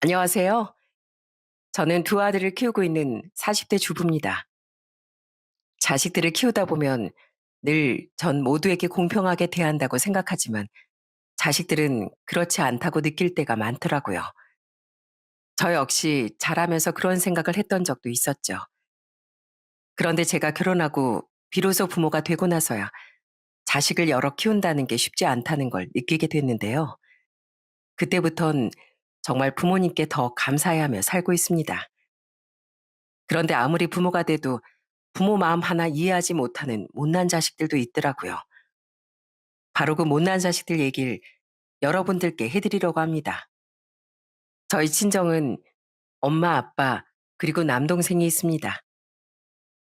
안녕하세요. 저는 두 아들을 키우고 있는 40대 주부입니다. 자식들을 키우다 보면 늘 전 모두에게 공평하게 대한다고 생각하지만 자식들은 그렇지 않다고 느낄 때가 많더라고요. 저 역시 자라면서 그런 생각을 했던 적도 있었죠. 그런데 제가 결혼하고 비로소 부모가 되고 나서야 자식을 여러 키운다는 게 쉽지 않다는 걸 느끼게 됐는데요. 그때부턴 정말 부모님께 더 감사해하며 살고 있습니다. 그런데 아무리 부모가 돼도 부모 마음 하나 이해하지 못하는 못난 자식들도 있더라고요. 바로 그 못난 자식들 얘기를 여러분들께 해드리려고 합니다. 저희 친정은 엄마, 아빠, 그리고 남동생이 있습니다.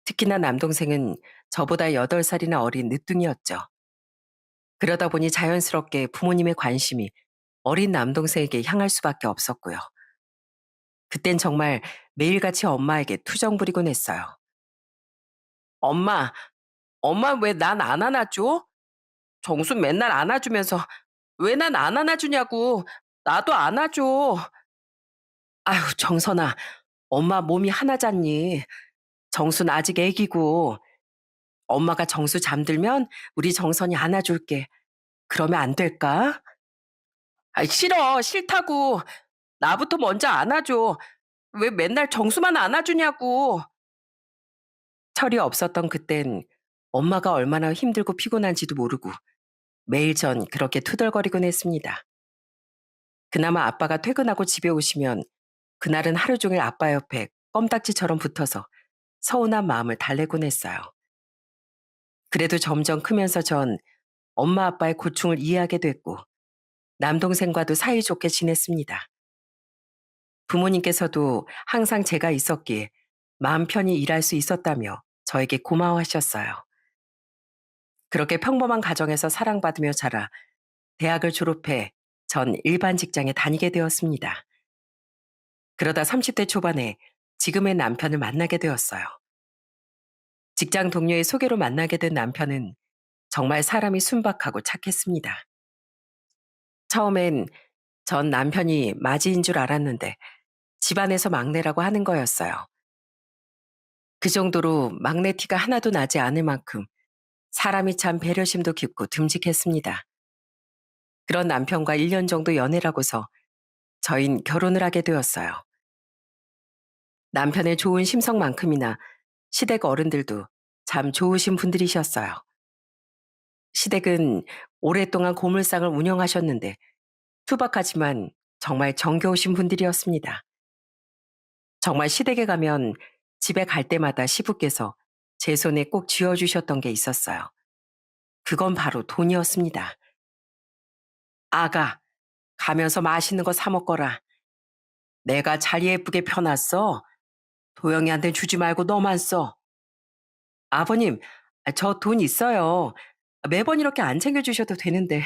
특히나 남동생은 저보다 8살이나 어린 늦둥이였죠. 그러다 보니 자연스럽게 부모님의 관심이 어린 남동생에게 향할 수밖에 없었고요. 그땐 정말 매일같이 엄마에게 투정 부리곤 했어요. 엄마, 엄마 왜 난 안 안아줘? 정순 맨날 안아주면서 왜 난 안 안아주냐고. 나도 안아줘. 아휴, 정선아. 엄마 몸이 하나잖니. 정순 아직 애기고. 엄마가 정수 잠들면 우리 정선이 안아줄게. 그러면 안 될까? 아, 싫어. 싫다고. 나부터 먼저 안아줘. 왜 맨날 정수만 안아주냐고. 철이 없었던 그땐 엄마가 얼마나 힘들고 피곤한지도 모르고 매일 전 그렇게 투덜거리곤 했습니다. 그나마 아빠가 퇴근하고 집에 오시면 그날은 하루 종일 아빠 옆에 껌딱지처럼 붙어서 서운한 마음을 달래곤 했어요. 그래도 점점 크면서 전 엄마 아빠의 고충을 이해하게 됐고 남동생과도 사이좋게 지냈습니다. 부모님께서도 항상 제가 있었기에 마음 편히 일할 수 있었다며 저에게 고마워하셨어요. 그렇게 평범한 가정에서 사랑받으며 자라 대학을 졸업해 전 일반 직장에 다니게 되었습니다. 그러다 30대 초반에 지금의 남편을 만나게 되었어요. 직장 동료의 소개로 만나게 된 남편은 정말 사람이 순박하고 착했습니다. 처음엔 전 남편이 맞이인 줄 알았는데 집안에서 막내라고 하는 거였어요. 그 정도로 막내 티가 하나도 나지 않을 만큼 사람이 참 배려심도 깊고 듬직했습니다. 그런 남편과 1년 정도 연애를 하고서 저흰 결혼을 하게 되었어요. 남편의 좋은 심성만큼이나 시댁 어른들도 참 좋으신 분들이셨어요. 시댁은 오랫동안 고물상을 운영하셨는데 투박하지만 정말 정겨우신 분들이었습니다. 정말 시댁에 가면 집에 갈 때마다 시부께서 제 손에 꼭 쥐어주셨던 게 있었어요. 그건 바로 돈이었습니다. 아가, 가면서 맛있는 거 사 먹거라. 내가 자리 예쁘게 펴놨어. 도영이한테 주지 말고 너만 써. 아버님, 저 돈 있어요. 매번 이렇게 안 챙겨주셔도 되는데.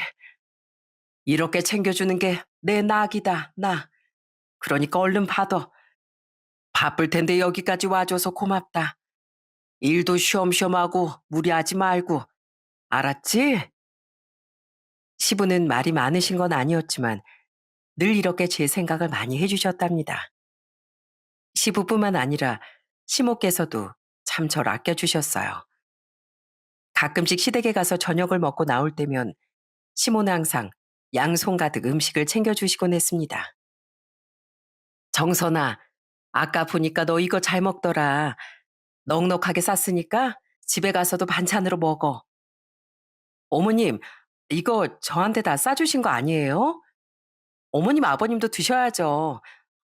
이렇게 챙겨주는 게 내 낙이다, 나. 그러니까 얼른 받아. 바쁠 텐데 여기까지 와줘서 고맙다. 일도 쉬엄쉬엄 하고 무리하지 말고. 알았지? 시부는 말이 많으신 건 아니었지만 늘 이렇게 제 생각을 많이 해주셨답니다. 시부뿐만 아니라 시모께서도 참 절 아껴주셨어요. 가끔씩 시댁에 가서 저녁을 먹고 나올 때면 시모는 항상 양손 가득 음식을 챙겨주시곤 했습니다. 정선아, 아까 보니까 너 이거 잘 먹더라. 넉넉하게 쌌으니까 집에 가서도 반찬으로 먹어. 어머님, 이거 저한테 다 싸주신 거 아니에요? 어머님, 아버님도 드셔야죠.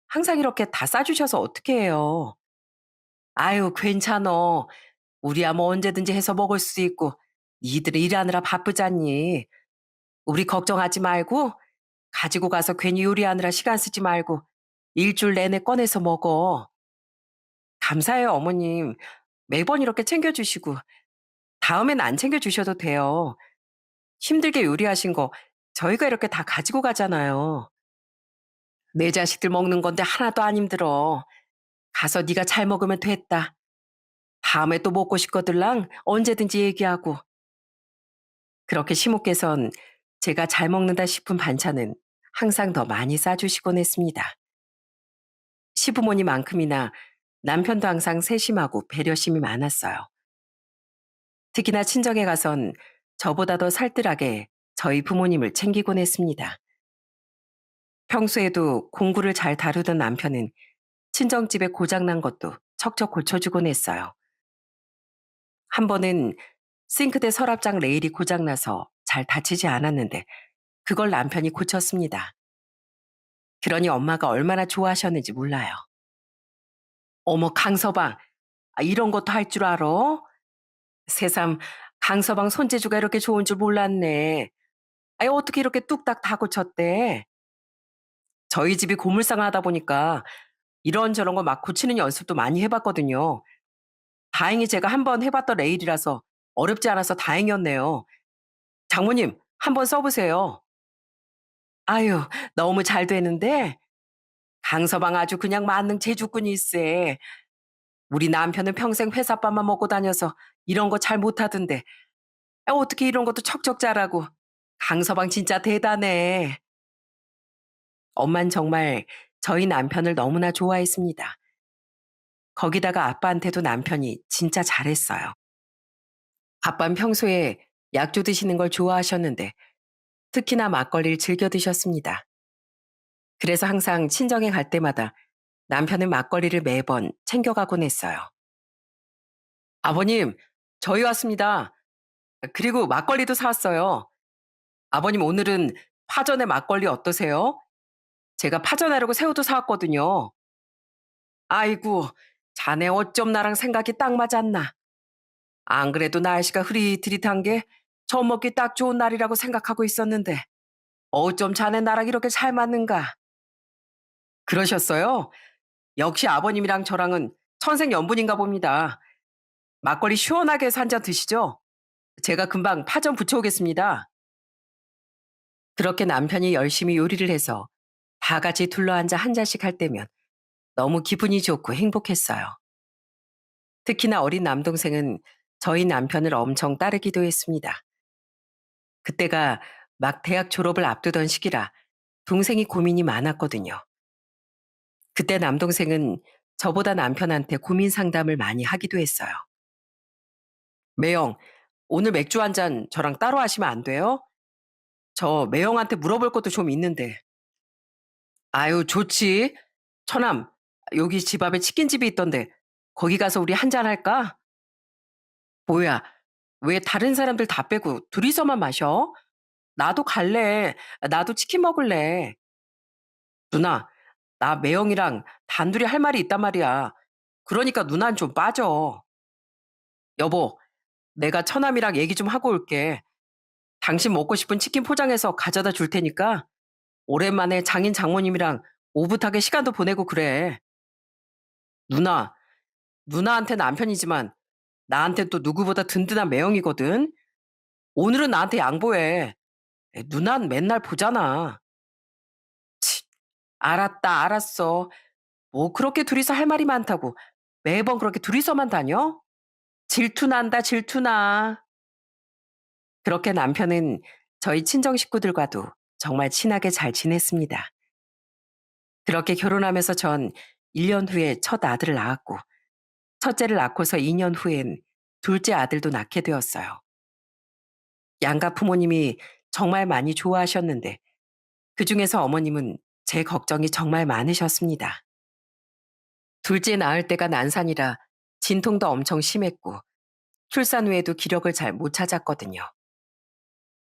항상 이렇게 다 싸주셔서 어떻게 해요? 아유, 괜찮어. 우리야 뭐 언제든지 해서 먹을 수 있고, 니들이 일하느라 바쁘잖니. 우리 걱정하지 말고, 가지고 가서 괜히 요리하느라 시간 쓰지 말고, 일주일 내내 꺼내서 먹어. 감사해요, 어머님. 매번 이렇게 챙겨주시고, 다음엔 안 챙겨주셔도 돼요. 힘들게 요리하신 거 저희가 이렇게 다 가지고 가잖아요. 내 자식들 먹는 건데 하나도 안 힘들어. 가서 네가 잘 먹으면 됐다. 다음에 또 먹고 싶거들랑 언제든지 얘기하고. 그렇게 시모께선 제가 잘 먹는다 싶은 반찬은 항상 더 많이 싸주시곤 했습니다. 시부모님만큼이나 남편도 항상 세심하고 배려심이 많았어요. 특히나 친정에 가선 저보다 더 살뜰하게 저희 부모님을 챙기곤 했습니다. 평소에도 공구를 잘 다루던 남편은 친정집에 고장난 것도 척척 고쳐주곤 했어요. 한 번은 싱크대 서랍장 레일이 고장나서 잘 다치지 않았는데 그걸 남편이 고쳤습니다. 그러니 엄마가 얼마나 좋아하셨는지 몰라요. 어머, 강서방, 이런 것도 할 줄 알아? 새삼, 강서방 손재주가 이렇게 좋은 줄 몰랐네. 아니, 어떻게 이렇게 뚝딱 다 고쳤대? 저희 집이 고물상 하다 보니까 이런저런 거 막 고치는 연습도 많이 해봤거든요. 다행히 제가 한번 해봤던 레일이라서 어렵지 않아서 다행이었네요. 장모님, 한번 써보세요. 아유, 너무 잘 되는데? 강서방 아주 그냥 만능 제주꾼이 있세. 우리 남편은 평생 회사밥만 먹고 다녀서 이런 거 잘 못하던데. 어떻게 이런 것도 척척 잘하고. 강서방 진짜 대단해. 엄만 정말 저희 남편을 너무나 좋아했습니다. 거기다가 아빠한테도 남편이 진짜 잘했어요. 아빠는 평소에 약주 드시는 걸 좋아하셨는데 특히나 막걸리를 즐겨 드셨습니다. 그래서 항상 친정에 갈 때마다 남편은 막걸리를 매번 챙겨가곤 했어요. 아버님, 저희 왔습니다. 그리고 막걸리도 사왔어요. 아버님, 오늘은 파전에 막걸리 어떠세요? 제가 파전하려고 새우도 사왔거든요. 아이고, 자네 어쩜 나랑 생각이 딱 맞았나. 안 그래도 날씨가 흐릿흐릿한 게 젖 먹기 딱 좋은 날이라고 생각하고 있었는데 어쩜 자네 나랑 이렇게 잘 맞는가. 그러셨어요? 역시 아버님이랑 저랑은 천생연분인가 봅니다. 막걸리 시원하게 해서 한 잔 드시죠? 제가 금방 파전 부쳐오겠습니다. 그렇게 남편이 열심히 요리를 해서 다 같이 둘러앉아 한 잔씩 할 때면 너무 기분이 좋고 행복했어요. 특히나 어린 남동생은 저희 남편을 엄청 따르기도 했습니다. 그때가 막 대학 졸업을 앞두던 시기라 동생이 고민이 많았거든요. 그때 남동생은 저보다 남편한테 고민 상담을 많이 하기도 했어요. 매영, 오늘 맥주 한 잔 저랑 따로 하시면 안 돼요? 저 매영한테 물어볼 것도 좀 있는데. 아유, 좋지. 처남, 여기 집 앞에 치킨집이 있던데 거기 가서 우리 한 잔 할까? 뭐야, 왜 다른 사람들 다 빼고 둘이서만 마셔? 나도 갈래. 나도 치킨 먹을래. 누나, 나 매영이랑 단둘이 할 말이 있단 말이야. 그러니까 누나는 좀 빠져. 여보, 내가 처남이랑 얘기 좀 하고 올게. 당신 먹고 싶은 치킨 포장해서 가져다 줄 테니까 오랜만에 장인 장모님이랑 오붓하게 시간도 보내고 그래. 누나, 누나한테 남편이지만 나한테 또 누구보다 든든한 매형이거든. 오늘은 나한테 양보해. 누난 맨날 보잖아. 치, 알았다, 알았어. 뭐 그렇게 둘이서 할 말이 많다고 매번 그렇게 둘이서만 다녀? 질투난다, 질투나. 그렇게 남편은 저희 친정 식구들과도 정말 친하게 잘 지냈습니다. 그렇게 결혼하면서 전 1년 후에 첫 아들을 낳았고, 첫째를 낳고서 2년 후엔 둘째 아들도 낳게 되었어요. 양가 부모님이 정말 많이 좋아하셨는데, 그 중에서 어머님은 제 걱정이 정말 많으셨습니다. 둘째 낳을 때가 난산이라 진통도 엄청 심했고, 출산 후에도 기력을 잘 못 찾았거든요.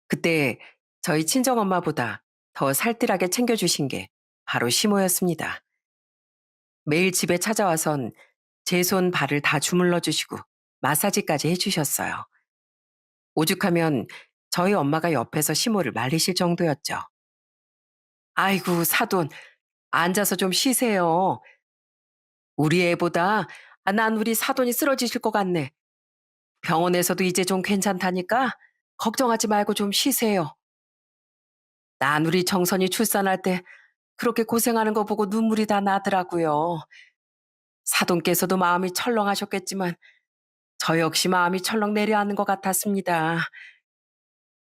그때 저희 친정엄마보다 더 살뜰하게 챙겨주신 게 바로 시모였습니다. 매일 집에 찾아와선 제 손 발을 다 주물러 주시고 마사지까지 해주셨어요. 오죽하면 저희 엄마가 옆에서 시모를 말리실 정도였죠. 아이고, 사돈, 앉아서 좀 쉬세요. 우리 애보다 난 우리 사돈이 쓰러지실 것 같네. 병원에서도 이제 좀 괜찮다니까 걱정하지 말고 좀 쉬세요. 난 우리 정선이 출산할 때 그렇게 고생하는 거 보고 눈물이 다 나더라고요. 사돈께서도 마음이 철렁하셨겠지만 저 역시 마음이 철렁 내려앉는 것 같았습니다.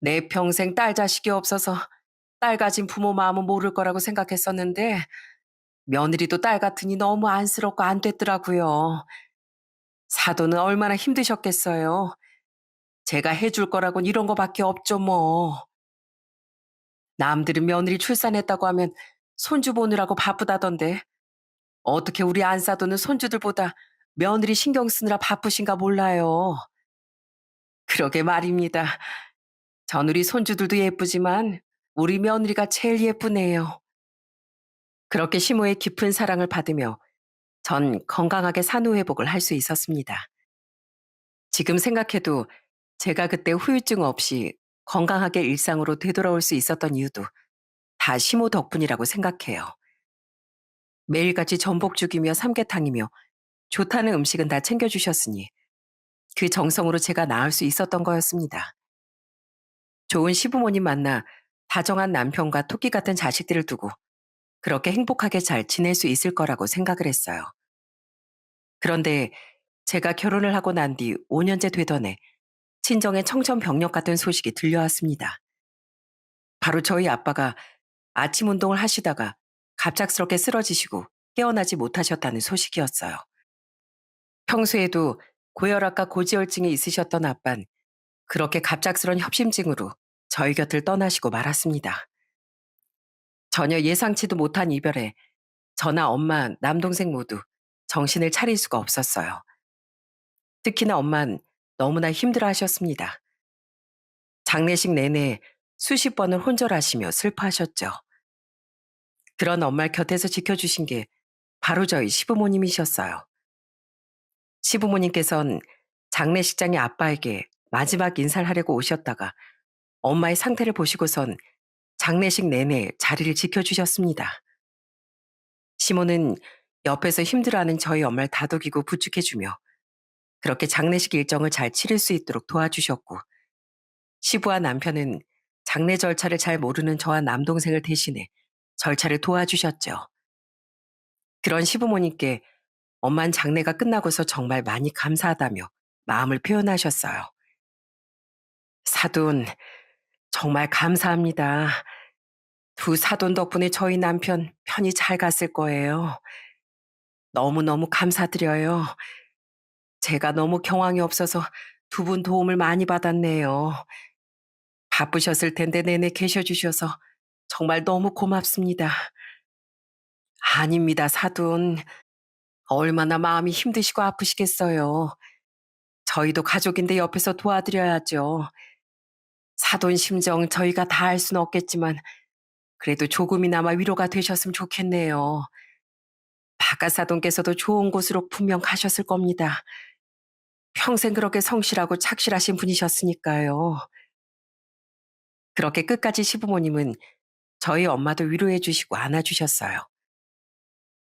내 평생 딸 자식이 없어서 딸 가진 부모 마음은 모를 거라고 생각했었는데 며느리도 딸 같으니 너무 안쓰럽고 안 됐더라고요. 사돈은 얼마나 힘드셨겠어요. 제가 해줄 거라곤 이런 거밖에 없죠, 뭐. 남들은 며느리 출산했다고 하면 손주 보느라고 바쁘다던데 어떻게 우리 안사돈은 손주들보다 며느리 신경 쓰느라 바쁘신가 몰라요. 그러게 말입니다. 전 우리 손주들도 예쁘지만 우리 며느리가 제일 예쁘네요. 그렇게 시모의 깊은 사랑을 받으며 전 건강하게 산후회복을 할 수 있었습니다. 지금 생각해도 제가 그때 후유증 없이 건강하게 일상으로 되돌아올 수 있었던 이유도 다 시모 덕분이라고 생각해요. 매일같이 전복죽이며 삼계탕이며 좋다는 음식은 다 챙겨주셨으니 그 정성으로 제가 나을 수 있었던 거였습니다. 좋은 시부모님 만나 다정한 남편과 토끼 같은 자식들을 두고 그렇게 행복하게 잘 지낼 수 있을 거라고 생각을 했어요. 그런데 제가 결혼을 하고 난 뒤 5년째 되던 해 친정의 청천벽력 같은 소식이 들려왔습니다. 바로 저희 아빠가 아침 운동을 하시다가 갑작스럽게 쓰러지시고 깨어나지 못하셨다는 소식이었어요. 평소에도 고혈압과 고지혈증이 있으셨던 아빤 그렇게 갑작스런 협심증으로 저희 곁을 떠나시고 말았습니다. 전혀 예상치도 못한 이별에 저나 엄마, 남동생 모두 정신을 차릴 수가 없었어요. 특히나 엄만 너무나 힘들어 하셨습니다. 장례식 내내 수십 번을 혼절하시며 슬퍼하셨죠. 그런 엄마를 곁에서 지켜주신 게 바로 저희 시부모님이셨어요. 시부모님께선 장례식장에 아빠에게 마지막 인사를 하려고 오셨다가 엄마의 상태를 보시고선 장례식 내내 자리를 지켜주셨습니다. 시모는 옆에서 힘들어하는 저희 엄마를 다독이고 부축해주며 그렇게 장례식 일정을 잘 치를 수 있도록 도와주셨고 시부와 남편은 장례 절차를 잘 모르는 저와 남동생을 대신해 절차를 도와주셨죠. 그런 시부모님께 엄만 장례가 끝나고서 정말 많이 감사하다며 마음을 표현하셨어요. 사돈, 정말 감사합니다. 두 사돈 덕분에 저희 남편 편히 잘 갔을 거예요. 너무너무 감사드려요. 제가 너무 경황이 없어서 두 분 도움을 많이 받았네요. 바쁘셨을 텐데 내내 계셔 주셔서 정말 너무 고맙습니다. 아닙니다, 사돈. 얼마나 마음이 힘드시고 아프시겠어요. 저희도 가족인데 옆에서 도와드려야죠. 사돈 심정 저희가 다 알 수는 없겠지만 그래도 조금이나마 위로가 되셨으면 좋겠네요. 바깥 사돈께서도 좋은 곳으로 분명 가셨을 겁니다. 평생 그렇게 성실하고 착실하신 분이셨으니까요. 그렇게 끝까지 시부모님은 저희 엄마도 위로해 주시고 안아주셨어요.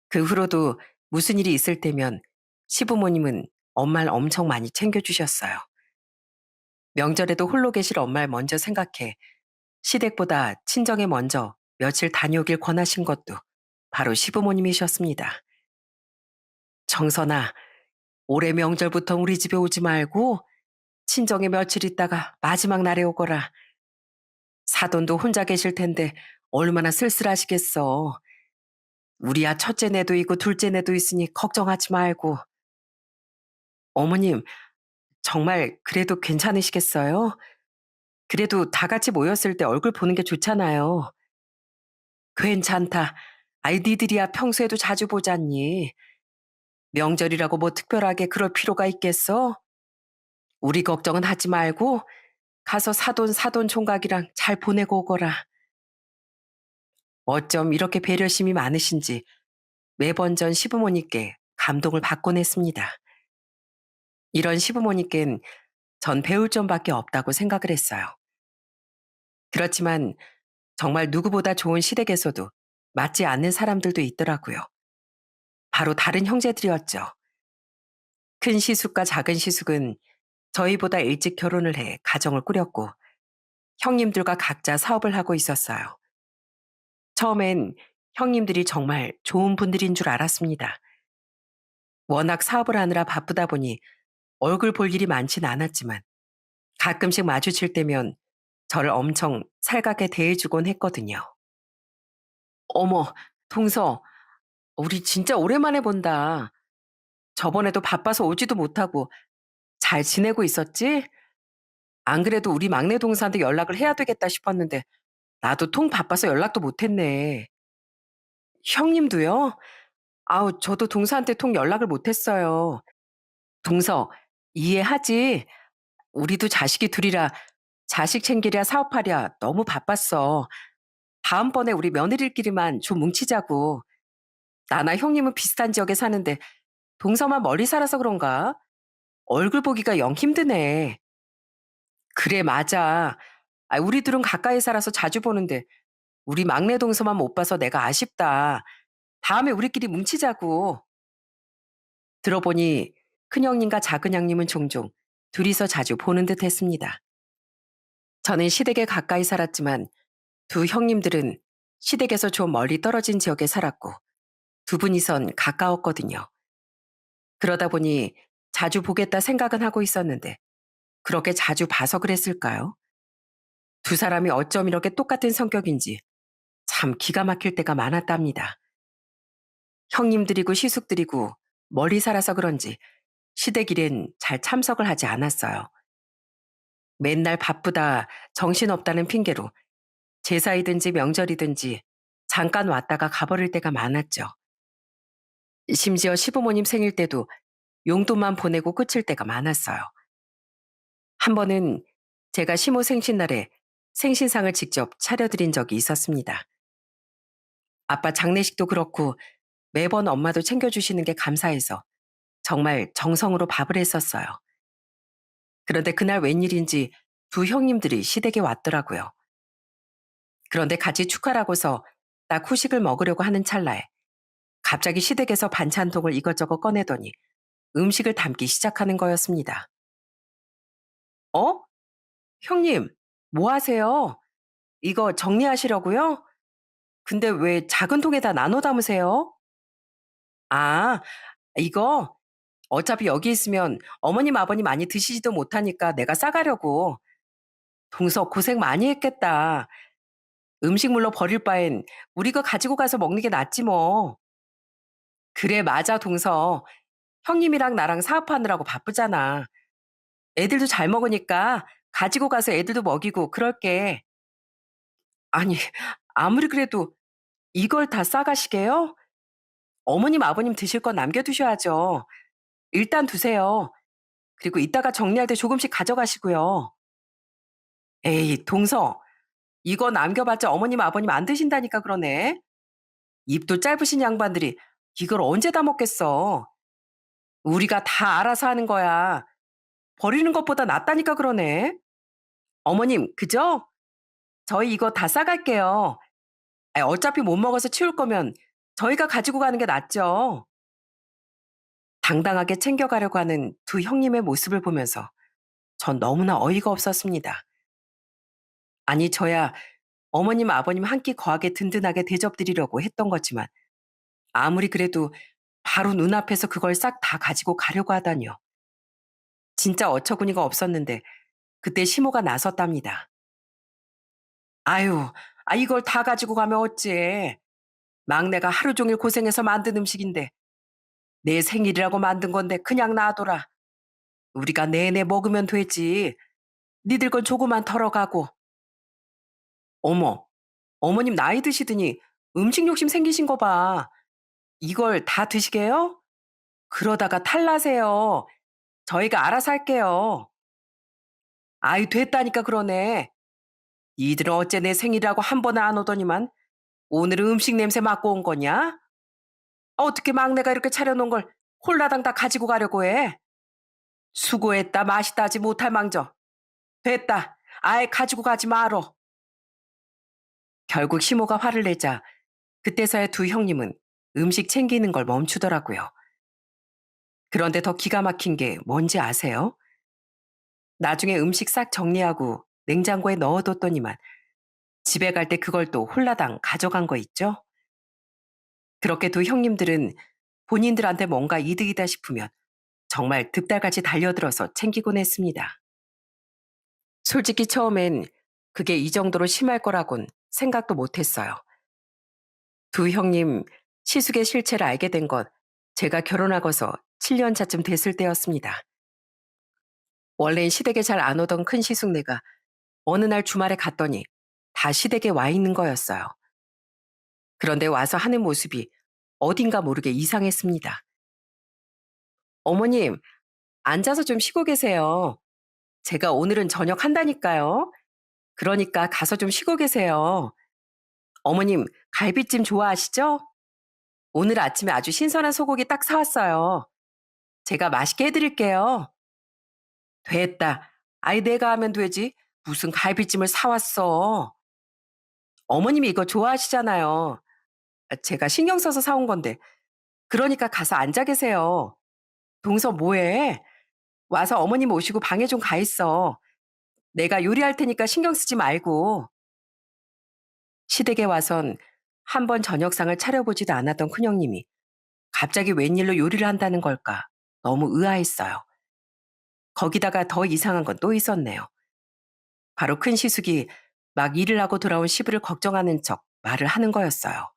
그 후로도 무슨 일이 있을 때면 시부모님은 엄마를 엄청 많이 챙겨주셨어요. 명절에도 홀로 계실 엄마를 먼저 생각해 시댁보다 친정에 먼저 며칠 다녀오길 권하신 것도 바로 시부모님이셨습니다. 정선아, 올해 명절부터 우리 집에 오지 말고 친정에 며칠 있다가 마지막 날에 오거라. 사돈도 혼자 계실 텐데 얼마나 쓸쓸하시겠어. 우리야 첫째 내도 있고 둘째 내도 있으니 걱정하지 말고. 어머님, 정말 그래도 괜찮으시겠어요? 그래도 다 같이 모였을 때 얼굴 보는 게 좋잖아요. 괜찮다. 아이 니들이야 평소에도 자주 보잖니. 명절이라고 뭐 특별하게 그럴 필요가 있겠어? 우리 걱정은 하지 말고 가서 사돈 총각이랑 잘 보내고 오거라. 어쩜 이렇게 배려심이 많으신지 매번 전 시부모님께 감동을 받곤 했습니다. 이런 시부모님께는 전 배울 점밖에 없다고 생각을 했어요. 그렇지만 정말 누구보다 좋은 시댁에서도 맞지 않는 사람들도 있더라고요. 바로 다른 형제들이었죠. 큰 시숙과 작은 시숙은 저희보다 일찍 결혼을 해 가정을 꾸렸고 형님들과 각자 사업을 하고 있었어요. 처음엔 형님들이 정말 좋은 분들인 줄 알았습니다. 워낙 사업을 하느라 바쁘다 보니 얼굴 볼 일이 많진 않았지만 가끔씩 마주칠 때면 저를 엄청 살갑게 대해주곤 했거든요. 어머, 동서, 우리 진짜 오랜만에 본다. 저번에도 바빠서 오지도 못하고 잘 지내고 있었지? 안 그래도 우리 막내 동생한테 연락을 해야 되겠다 싶었는데 나도 통 바빠서 연락도 못했네. 형님도요? 아우, 저도 동서한테 통 연락을 못했어요. 동서, 이해하지? 우리도 자식이 둘이라 자식 챙기랴 사업하랴 너무 바빴어. 다음번에 우리 며느리끼리만 좀 뭉치자고. 나나 형님은 비슷한 지역에 사는데 동서만 멀리 살아서 그런가? 얼굴 보기가 영 힘드네. 그래, 맞아. 아, 우리 둘은 가까이 살아서 자주 보는데 우리 막내 동서만 못 봐서 내가 아쉽다. 다음에 우리끼리 뭉치자고. 들어보니 큰형님과 작은형님은 종종 둘이서 자주 보는 듯 했습니다. 저는 시댁에 가까이 살았지만 두 형님들은 시댁에서 좀 멀리 떨어진 지역에 살았고 두 분이선 가까웠거든요. 그러다 보니 자주 보겠다 생각은 하고 있었는데 그렇게 자주 봐서 그랬을까요? 두 사람이 어쩜 이렇게 똑같은 성격인지 참 기가 막힐 때가 많았답니다. 형님들이고 시숙들이고 멀리 살아서 그런지 시댁 일엔 잘 참석을 하지 않았어요. 맨날 바쁘다, 정신없다는 핑계로 제사이든지 명절이든지 잠깐 왔다가 가버릴 때가 많았죠. 심지어 시부모님 생일 때도 용돈만 보내고 끝일 때가 많았어요. 한 번은 제가 시모 생신날에 생신상을 직접 차려드린 적이 있었습니다. 아빠 장례식도 그렇고 매번 엄마도 챙겨주시는 게 감사해서 정말 정성으로 밥을 했었어요. 그런데 그날 웬일인지 두 형님들이 시댁에 왔더라고요. 그런데 같이 축하라고서 딱 후식을 먹으려고 하는 찰나에 갑자기 시댁에서 반찬통을 이것저것 꺼내더니 음식을 담기 시작하는 거였습니다. 어? 형님, 뭐 하세요? 이거 정리하시려고요? 근데 왜 작은 통에다 나눠 담으세요? 아, 이거 어차피 여기 있으면 어머님, 아버님 많이 드시지도 못하니까 내가 싸가려고. 동서 고생 많이 했겠다. 음식물로 버릴 바엔 우리 거 가지고 가서 먹는 게 낫지 뭐. 그래, 맞아, 동서. 형님이랑 나랑 사업하느라고 바쁘잖아. 애들도 잘 먹으니까 가지고 가서 애들도 먹이고 그럴게. 아니, 아무리 그래도 이걸 다 싸가시게요? 어머님, 아버님 드실 건 남겨두셔야죠. 일단 두세요. 그리고 이따가 정리할 때 조금씩 가져가시고요. 에이, 동서. 이거 남겨봤자 어머님, 아버님 안 드신다니까 그러네. 입도 짧으신 양반들이 이걸 언제 다 먹겠어. 우리가 다 알아서 하는 거야. 버리는 것보다 낫다니까 그러네. 어머님, 그죠? 저희 이거 다 싸갈게요. 아, 어차피 못 먹어서 치울 거면 저희가 가지고 가는 게 낫죠. 당당하게 챙겨가려고 하는 두 형님의 모습을 보면서 전 너무나 어이가 없었습니다. 아니, 저야 어머님, 아버님 한 끼 거하게 든든하게 대접드리려고 했던 거지만 아무리 그래도 바로 눈앞에서 그걸 싹 다 가지고 가려고 하다니요. 진짜 어처구니가 없었는데 그때 시모가 나섰답니다. 아유, 아, 이걸 다 가지고 가면 어째. 막내가 하루 종일 고생해서 만든 음식인데 내 생일이라고 만든 건데 그냥 놔둬라. 우리가 내내 먹으면 되지. 니들 건 조금만 덜어가고. 어머, 어머님 나이 드시더니 음식 욕심 생기신 거 봐. 이걸 다 드시게요? 그러다가 탈나세요. 저희가 알아서 할게요. 아이, 됐다니까 그러네. 니들은 어째 내 생일이라고 한 번에 안 오더니만 오늘은 음식 냄새 맡고 온 거냐? 어떻게 막내가 이렇게 차려놓은 걸 홀라당 다 가지고 가려고 해? 수고했다 맛있다 하지 못할 망정. 됐다. 아예 가지고 가지 말어. 결국 시모가 화를 내자 그때서야 두 형님은 음식 챙기는 걸 멈추더라고요. 그런데 더 기가 막힌 게 뭔지 아세요? 나중에 음식 싹 정리하고 냉장고에 넣어뒀더니만 집에 갈 때 그걸 또 홀라당 가져간 거 있죠? 그렇게 두 형님들은 본인들한테 뭔가 이득이다 싶으면 정말 득달같이 달려들어서 챙기곤 했습니다. 솔직히 처음엔 그게 이 정도로 심할 거라곤 생각도 못 했어요. 두 형님 시숙의 실체를 알게 된 것, 제가 결혼하고서 7년 차쯤 됐을 때였습니다. 원래는 시댁에 잘 안 오던 큰 시숙네가 어느 날 주말에 갔더니 다 시댁에 와 있는 거였어요. 그런데 와서 하는 모습이 어딘가 모르게 이상했습니다. 어머님, 앉아서 좀 쉬고 계세요. 제가 오늘은 저녁 한다니까요. 그러니까 가서 좀 쉬고 계세요. 어머님, 갈비찜 좋아하시죠? 오늘 아침에 아주 신선한 소고기 딱 사왔어요. 제가 맛있게 해드릴게요. 됐다. 아이, 내가 하면 되지. 무슨 갈비찜을 사왔어. 어머님이 이거 좋아하시잖아요. 제가 신경 써서 사온 건데. 그러니까 가서 앉아 계세요. 동서 뭐해? 와서 어머님 모시고 방에 좀 가 있어. 내가 요리할 테니까 신경 쓰지 말고. 시댁에 와선 한 번 저녁상을 차려보지도 않았던 큰형님이 갑자기 웬일로 요리를 한다는 걸까? 너무 의아했어요. 거기다가 더 이상한 건 또 있었네요. 바로 큰 시숙이 막 일을 하고 돌아온 시부를 걱정하는 척 말을 하는 거였어요.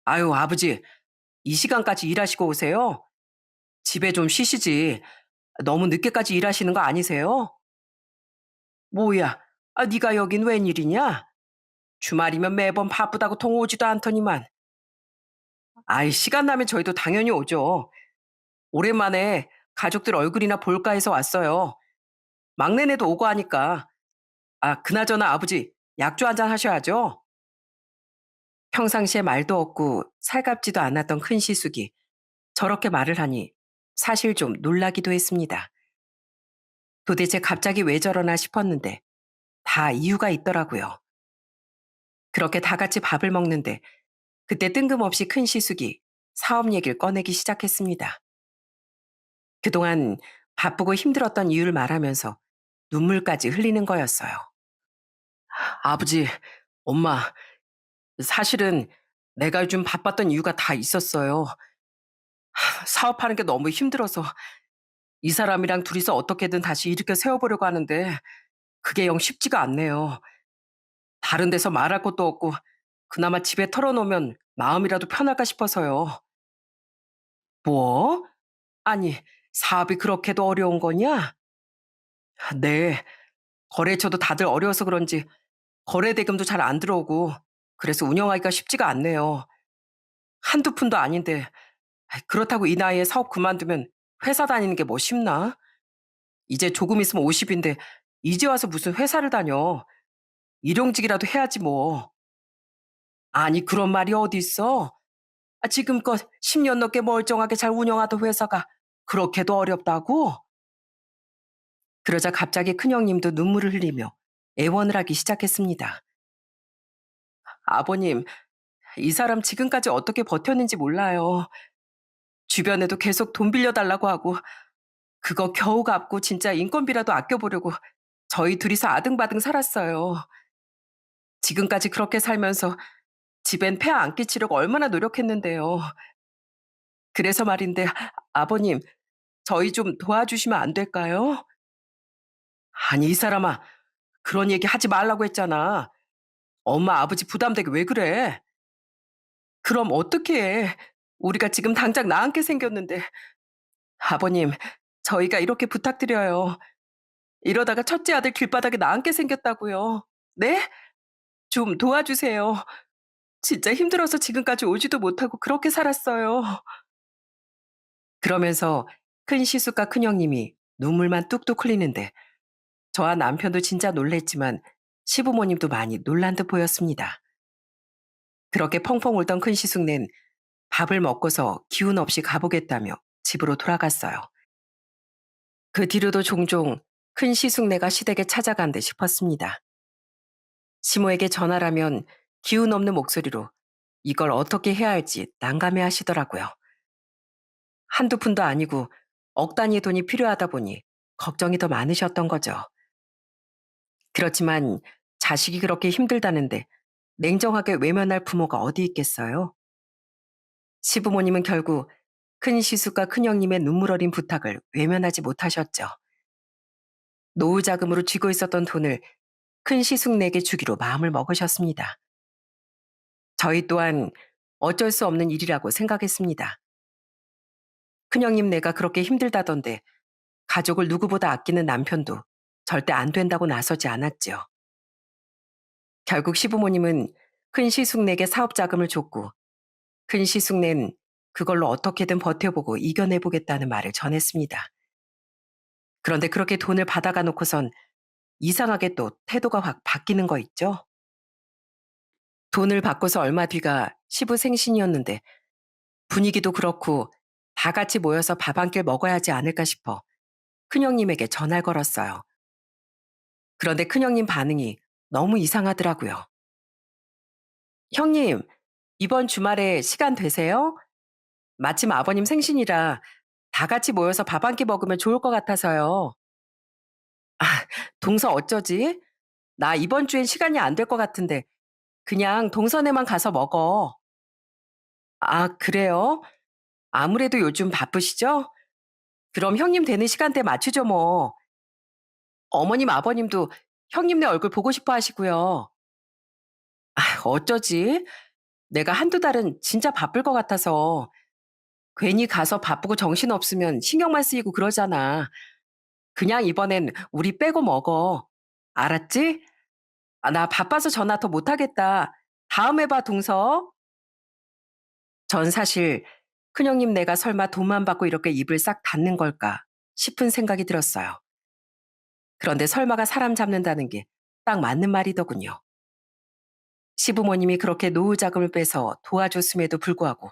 아유, 아버지, 이 시간까지 일하시고 오세요? 집에 좀 쉬시지. 너무 늦게까지 일하시는 거 아니세요? 뭐야, 네가 여긴 웬일이냐? 주말이면 매번 바쁘다고 통 오지도 않더니만. 아이, 시간 나면 저희도 당연히 오죠. 오랜만에 가족들 얼굴이나 볼까 해서 왔어요. 막내네도 오고 하니까. 그나저나 아버지, 약주 한잔 하셔야죠. 평상시에 말도 없고 살갑지도 않았던 큰 시숙이 저렇게 말을 하니 사실 좀 놀라기도 했습니다. 도대체 갑자기 왜 저러나 싶었는데 다 이유가 있더라고요. 그렇게 다 같이 밥을 먹는데 그때 뜬금없이 큰 시숙이 사업 얘기를 꺼내기 시작했습니다. 그동안 바쁘고 힘들었던 이유를 말하면서 눈물까지 흘리는 거였어요. 아버지, 엄마, 사실은 내가 요즘 바빴던 이유가 다 있었어요. 사업하는 게 너무 힘들어서 이 사람이랑 둘이서 어떻게든 다시 일으켜 세워보려고 하는데 그게 영 쉽지가 않네요. 다른 데서 말할 것도 없고 그나마 집에 털어놓으면 마음이라도 편할까 싶어서요. 뭐? 아니, 사업이 그렇게도 어려운 거냐? 네, 거래처도 다들 어려워서 그런지 거래 대금도 잘 안 들어오고 그래서 운영하기가 쉽지가 않네요. 한두 푼도 아닌데 그렇다고 이 나이에 사업 그만두면 회사 다니는 게 뭐 쉽나? 이제 조금 있으면 50인데 이제 와서 무슨 회사를 다녀. 일용직이라도 해야지 뭐. 아니 그런 말이 어디 있어? 지금껏 10년 넘게 멀쩡하게 잘 운영하던 회사가 그렇게도 어렵다고? 그러자 갑자기 큰형님도 눈물을 흘리며 애원을 하기 시작했습니다. 아버님, 이 사람 지금까지 어떻게 버텼는지 몰라요. 주변에도 계속 돈 빌려달라고 하고 그거 겨우 갚고 진짜 인건비라도 아껴보려고 저희 둘이서 아등바등 살았어요. 지금까지 그렇게 살면서 집엔 폐하 안 끼치려고 얼마나 노력했는데요. 그래서 말인데 아버님, 저희 좀 도와주시면 안 될까요? 아니 이 사람아, 그런 얘기 하지 말라고 했잖아. 엄마 아버지 부담되게 왜 그래? 그럼 어떻게 해? 우리가 지금 당장 나앉게 생겼는데. 아버님, 저희가 이렇게 부탁드려요. 이러다가 첫째 아들 길바닥에 나앉게 생겼다고요. 네? 좀 도와주세요. 진짜 힘들어서 지금까지 오지도 못하고 그렇게 살았어요. 그러면서 큰 시숙과 큰형님이 눈물만 뚝뚝 흘리는데 저와 남편도 진짜 놀랬지만 시부모님도 많이 놀란 듯 보였습니다. 그렇게 펑펑 울던 큰 시숙는 밥을 먹고서 기운 없이 가보겠다며 집으로 돌아갔어요. 그 뒤로도 종종 큰 시숙네가 시댁에 찾아간 듯 싶었습니다. 시모에게 전화라면 기운 없는 목소리로 이걸 어떻게 해야 할지 난감해 하시더라고요. 한두 푼도 아니고 억 단위의 돈이 필요하다 보니 걱정이 더 많으셨던 거죠. 그렇지만 자식이 그렇게 힘들다는데 냉정하게 외면할 부모가 어디 있겠어요? 시부모님은 결국 큰 시숙과 큰형님의 눈물 어린 부탁을 외면하지 못하셨죠. 노후 자금으로 쥐고 있었던 돈을 큰 시숙네에게 주기로 마음을 먹으셨습니다. 저희 또한 어쩔 수 없는 일이라고 생각했습니다. 큰형님 내가 그렇게 힘들다던데 가족을 누구보다 아끼는 남편도 절대 안 된다고 나서지 않았죠. 결국 시부모님은 큰 시숙네에게 사업 자금을 줬고 큰 시숙네는 그걸로 어떻게든 버텨보고 이겨내보겠다는 말을 전했습니다. 그런데 그렇게 돈을 받아가 놓고선 이상하게 또 태도가 확 바뀌는 거 있죠? 돈을 받고서 얼마 뒤가 시부 생신이었는데 분위기도 그렇고 다 같이 모여서 밥 한 끼 먹어야 하지 않을까 싶어 큰형님에게 전화를 걸었어요. 그런데 큰형님 반응이 너무 이상하더라고요. 형님, 이번 주말에 시간 되세요? 마침 아버님 생신이라 다 같이 모여서 밥 한 끼 먹으면 좋을 것 같아서요. 아, 동서 어쩌지? 나 이번 주엔 시간이 안 될 것 같은데 그냥 동선에만 가서 먹어. 아, 그래요? 아무래도 요즘 바쁘시죠? 그럼 형님 되는 시간대 맞추죠 뭐. 어머님, 아버님도 형님네 얼굴 보고 싶어 하시고요. 아, 어쩌지? 내가 한두 달은 진짜 바쁠 것 같아서 괜히 가서 바쁘고 정신없으면 신경만 쓰이고 그러잖아. 그냥 이번엔 우리 빼고 먹어. 알았지? 아, 나 바빠서 전화 더 못하겠다. 다음에 봐, 동서. 전 사실 큰형님 내가 설마 돈만 받고 이렇게 입을 싹 닫는 걸까 싶은 생각이 들었어요. 그런데 설마가 사람 잡는다는 게 딱 맞는 말이더군요. 시부모님이 그렇게 노후 자금을 빼서 도와줬음에도 불구하고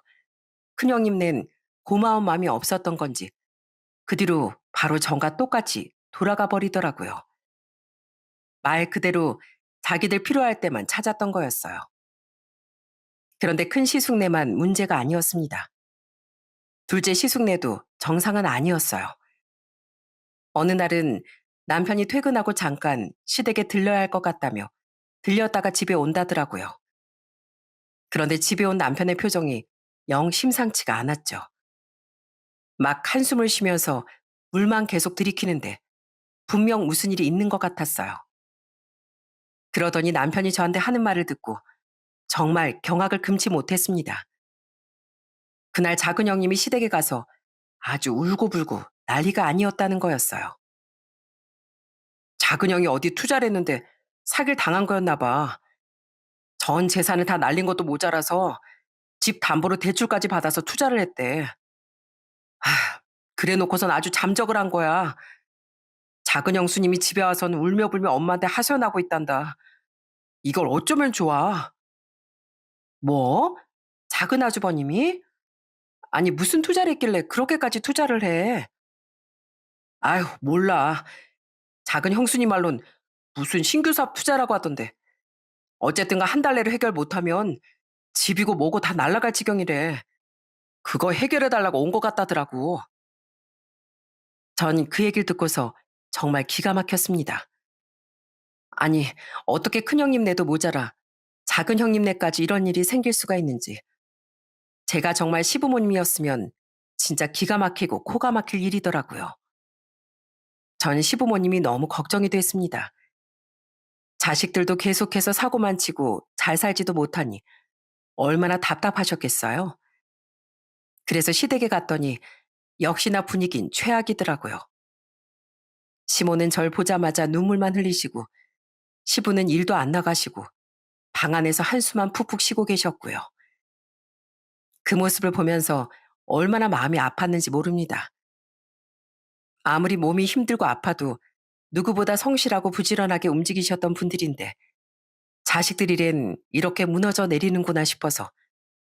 큰형님는 고마운 마음이 없었던 건지 그 뒤로 바로 전과 똑같이 돌아가 버리더라고요. 말 그대로 자기들 필요할 때만 찾았던 거였어요. 그런데 큰 시숙네만 문제가 아니었습니다. 둘째 시숙네도 정상은 아니었어요. 어느 날은 남편이 퇴근하고 잠깐 시댁에 들러야 할 것 같다며 들렸다가 집에 온다더라고요. 그런데 집에 온 남편의 표정이 영 심상치가 않았죠. 막 한숨을 쉬면서 물만 계속 들이키는데 분명 무슨 일이 있는 것 같았어요. 그러더니 남편이 저한테 하는 말을 듣고 정말 경악을 금치 못했습니다. 그날 작은 형님이 시댁에 가서 아주 울고불고 난리가 아니었다는 거였어요. 작은 형이 어디 투자를 했는데 사기를 당한 거였나 봐. 전 재산을 다 날린 것도 모자라서 집 담보로 대출까지 받아서 투자를 했대. 아, 그래 놓고선 아주 잠적을 한 거야. 작은 형수님이 집에 와서는 울며불며 엄마한테 하소연하고 있단다. 이걸 어쩌면 좋아. 뭐? 작은 아주버님이? 아니 무슨 투자를 했길래 그렇게까지 투자를 해. 아휴 몰라. 작은 형수님 말론 무슨 신규 사업 투자라고 하던데. 어쨌든가 한 달 내로 해결 못하면 집이고 뭐고 다 날라갈 지경이래. 그거 해결해 달라고 온 것 같다더라고. 전 그 얘기를 듣고서 정말 기가 막혔습니다. 아니 어떻게 큰형님네도 모자라 작은 형님네까지 이런 일이 생길 수가 있는지. 제가 정말 시부모님이었으면 진짜 기가 막히고 코가 막힐 일이더라고요. 전 시부모님이 너무 걱정이 됐습니다. 자식들도 계속해서 사고만 치고 잘 살지도 못하니 얼마나 답답하셨겠어요. 그래서 시댁에 갔더니 역시나 분위긴 최악이더라고요. 시모는 절 보자마자 눈물만 흘리시고 시부는 일도 안 나가시고 방 안에서 한숨만 푹푹 쉬고 계셨고요. 그 모습을 보면서 얼마나 마음이 아팠는지 모릅니다. 아무리 몸이 힘들고 아파도 누구보다 성실하고 부지런하게 움직이셨던 분들인데 자식들 일엔 이렇게 무너져 내리는구나 싶어서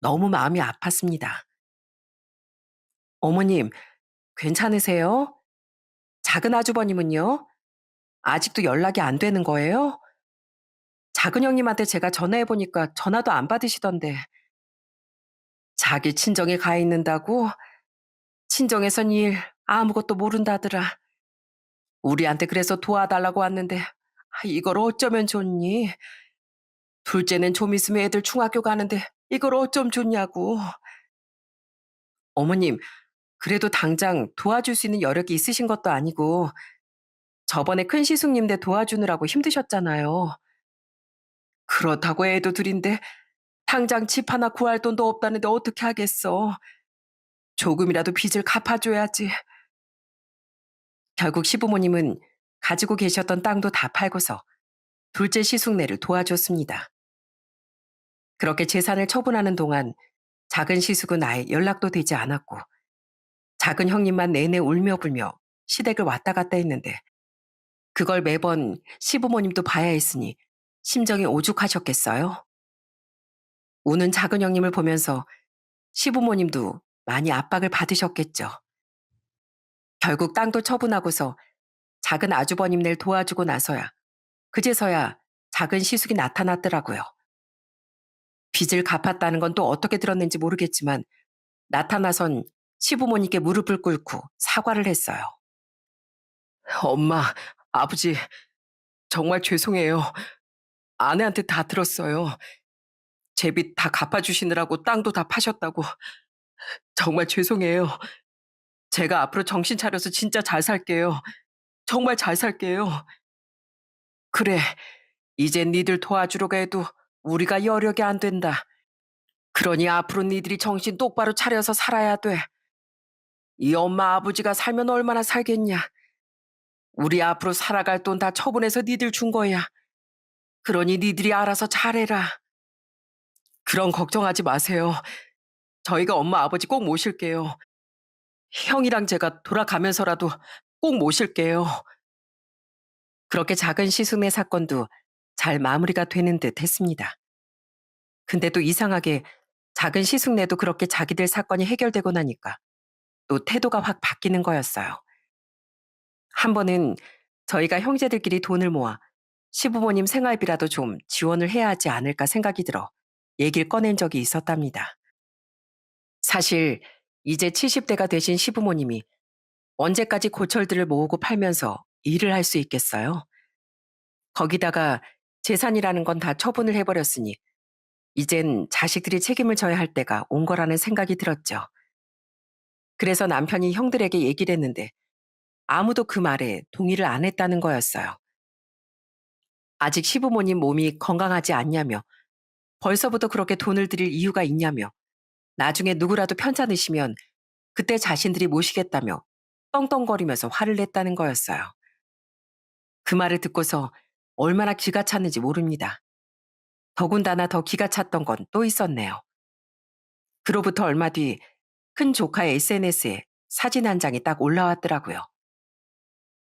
너무 마음이 아팠습니다. 어머님, 괜찮으세요? 작은 아주버님은요? 아직도 연락이 안 되는 거예요? 작은 형님한테 제가 전화해보니까 전화도 안 받으시던데. 자기 친정에 가 있는다고? 친정에선 일 아무것도 모른다더라. 우리한테 그래서 도와달라고 왔는데 이걸 어쩌면 좋니? 둘째는 좀 있으면 애들 중학교 가는데 이걸 어쩜 좋냐고. 어머님, 그래도 당장 도와줄 수 있는 여력이 있으신 것도 아니고 저번에 큰 시숙님네 도와주느라고 힘드셨잖아요. 그렇다고 애도 둘인데 당장 집 하나 구할 돈도 없다는데 어떻게 하겠어. 조금이라도 빚을 갚아줘야지. 결국 시부모님은 가지고 계셨던 땅도 다 팔고서 둘째 시숙네를 도와줬습니다. 그렇게 재산을 처분하는 동안 작은 시숙은 아예 연락도 되지 않았고 작은 형님만 내내 울며 불며 시댁을 왔다 갔다 했는데 그걸 매번 시부모님도 봐야 했으니 심정이 오죽하셨겠어요? 우는 작은 형님을 보면서 시부모님도 많이 압박을 받으셨겠죠. 결국 땅도 처분하고서 작은 아주버님네를 도와주고 나서야 그제서야 작은 시숙이 나타났더라고요. 빚을 갚았다는 건 또 어떻게 들었는지 모르겠지만 나타나선 시부모님께 무릎을 꿇고 사과를 했어요. 엄마, 아버지, 정말 죄송해요. 아내한테 다 들었어요. 제 빚 다 갚아주시느라고 땅도 다 파셨다고. 정말 죄송해요. 제가 앞으로 정신 차려서 진짜 잘 살게요. 정말 잘 살게요. 그래, 이젠 니들 도와주려고 해도 우리가 여력이 안 된다. 그러니 앞으로 니들이 정신 똑바로 차려서 살아야 돼. 이 엄마 아버지가 살면 얼마나 살겠냐. 우리 앞으로 살아갈 돈 다 처분해서 니들 준 거야. 그러니 니들이 알아서 잘해라. 그런 걱정하지 마세요. 저희가 엄마 아버지 꼭 모실게요. 형이랑 제가 돌아가면서라도 꼭 모실게요. 그렇게 작은 시숙네 사건도 잘 마무리가 되는 듯 했습니다. 근데 또 이상하게 작은 시숙네도 그렇게 자기들 사건이 해결되고 나니까 또 태도가 확 바뀌는 거였어요. 한 번은 저희가 형제들끼리 돈을 모아 시부모님 생활비라도 좀 지원을 해야 하지 않을까 생각이 들어 얘기를 꺼낸 적이 있었답니다. 사실 이제 70대가 되신 시부모님이 언제까지 고철들을 모으고 팔면서 일을 할 수 있겠어요? 거기다가 재산이라는 건 다 처분을 해버렸으니 이젠 자식들이 책임을 져야 할 때가 온 거라는 생각이 들었죠. 그래서 남편이 형들에게 얘기를 했는데 아무도 그 말에 동의를 안 했다는 거였어요. 아직 시부모님 몸이 건강하지 않냐며 벌써부터 그렇게 돈을 들일 이유가 있냐며 나중에 누구라도 편찮으시면 그때 자신들이 모시겠다며 떵떵거리면서 화를 냈다는 거였어요. 그 말을 듣고서 얼마나 기가 찼는지 모릅니다. 더군다나 더 기가 찼던 건 또 있었네요. 그로부터 얼마 뒤 큰 조카의 SNS에 사진 한 장이 딱 올라왔더라고요.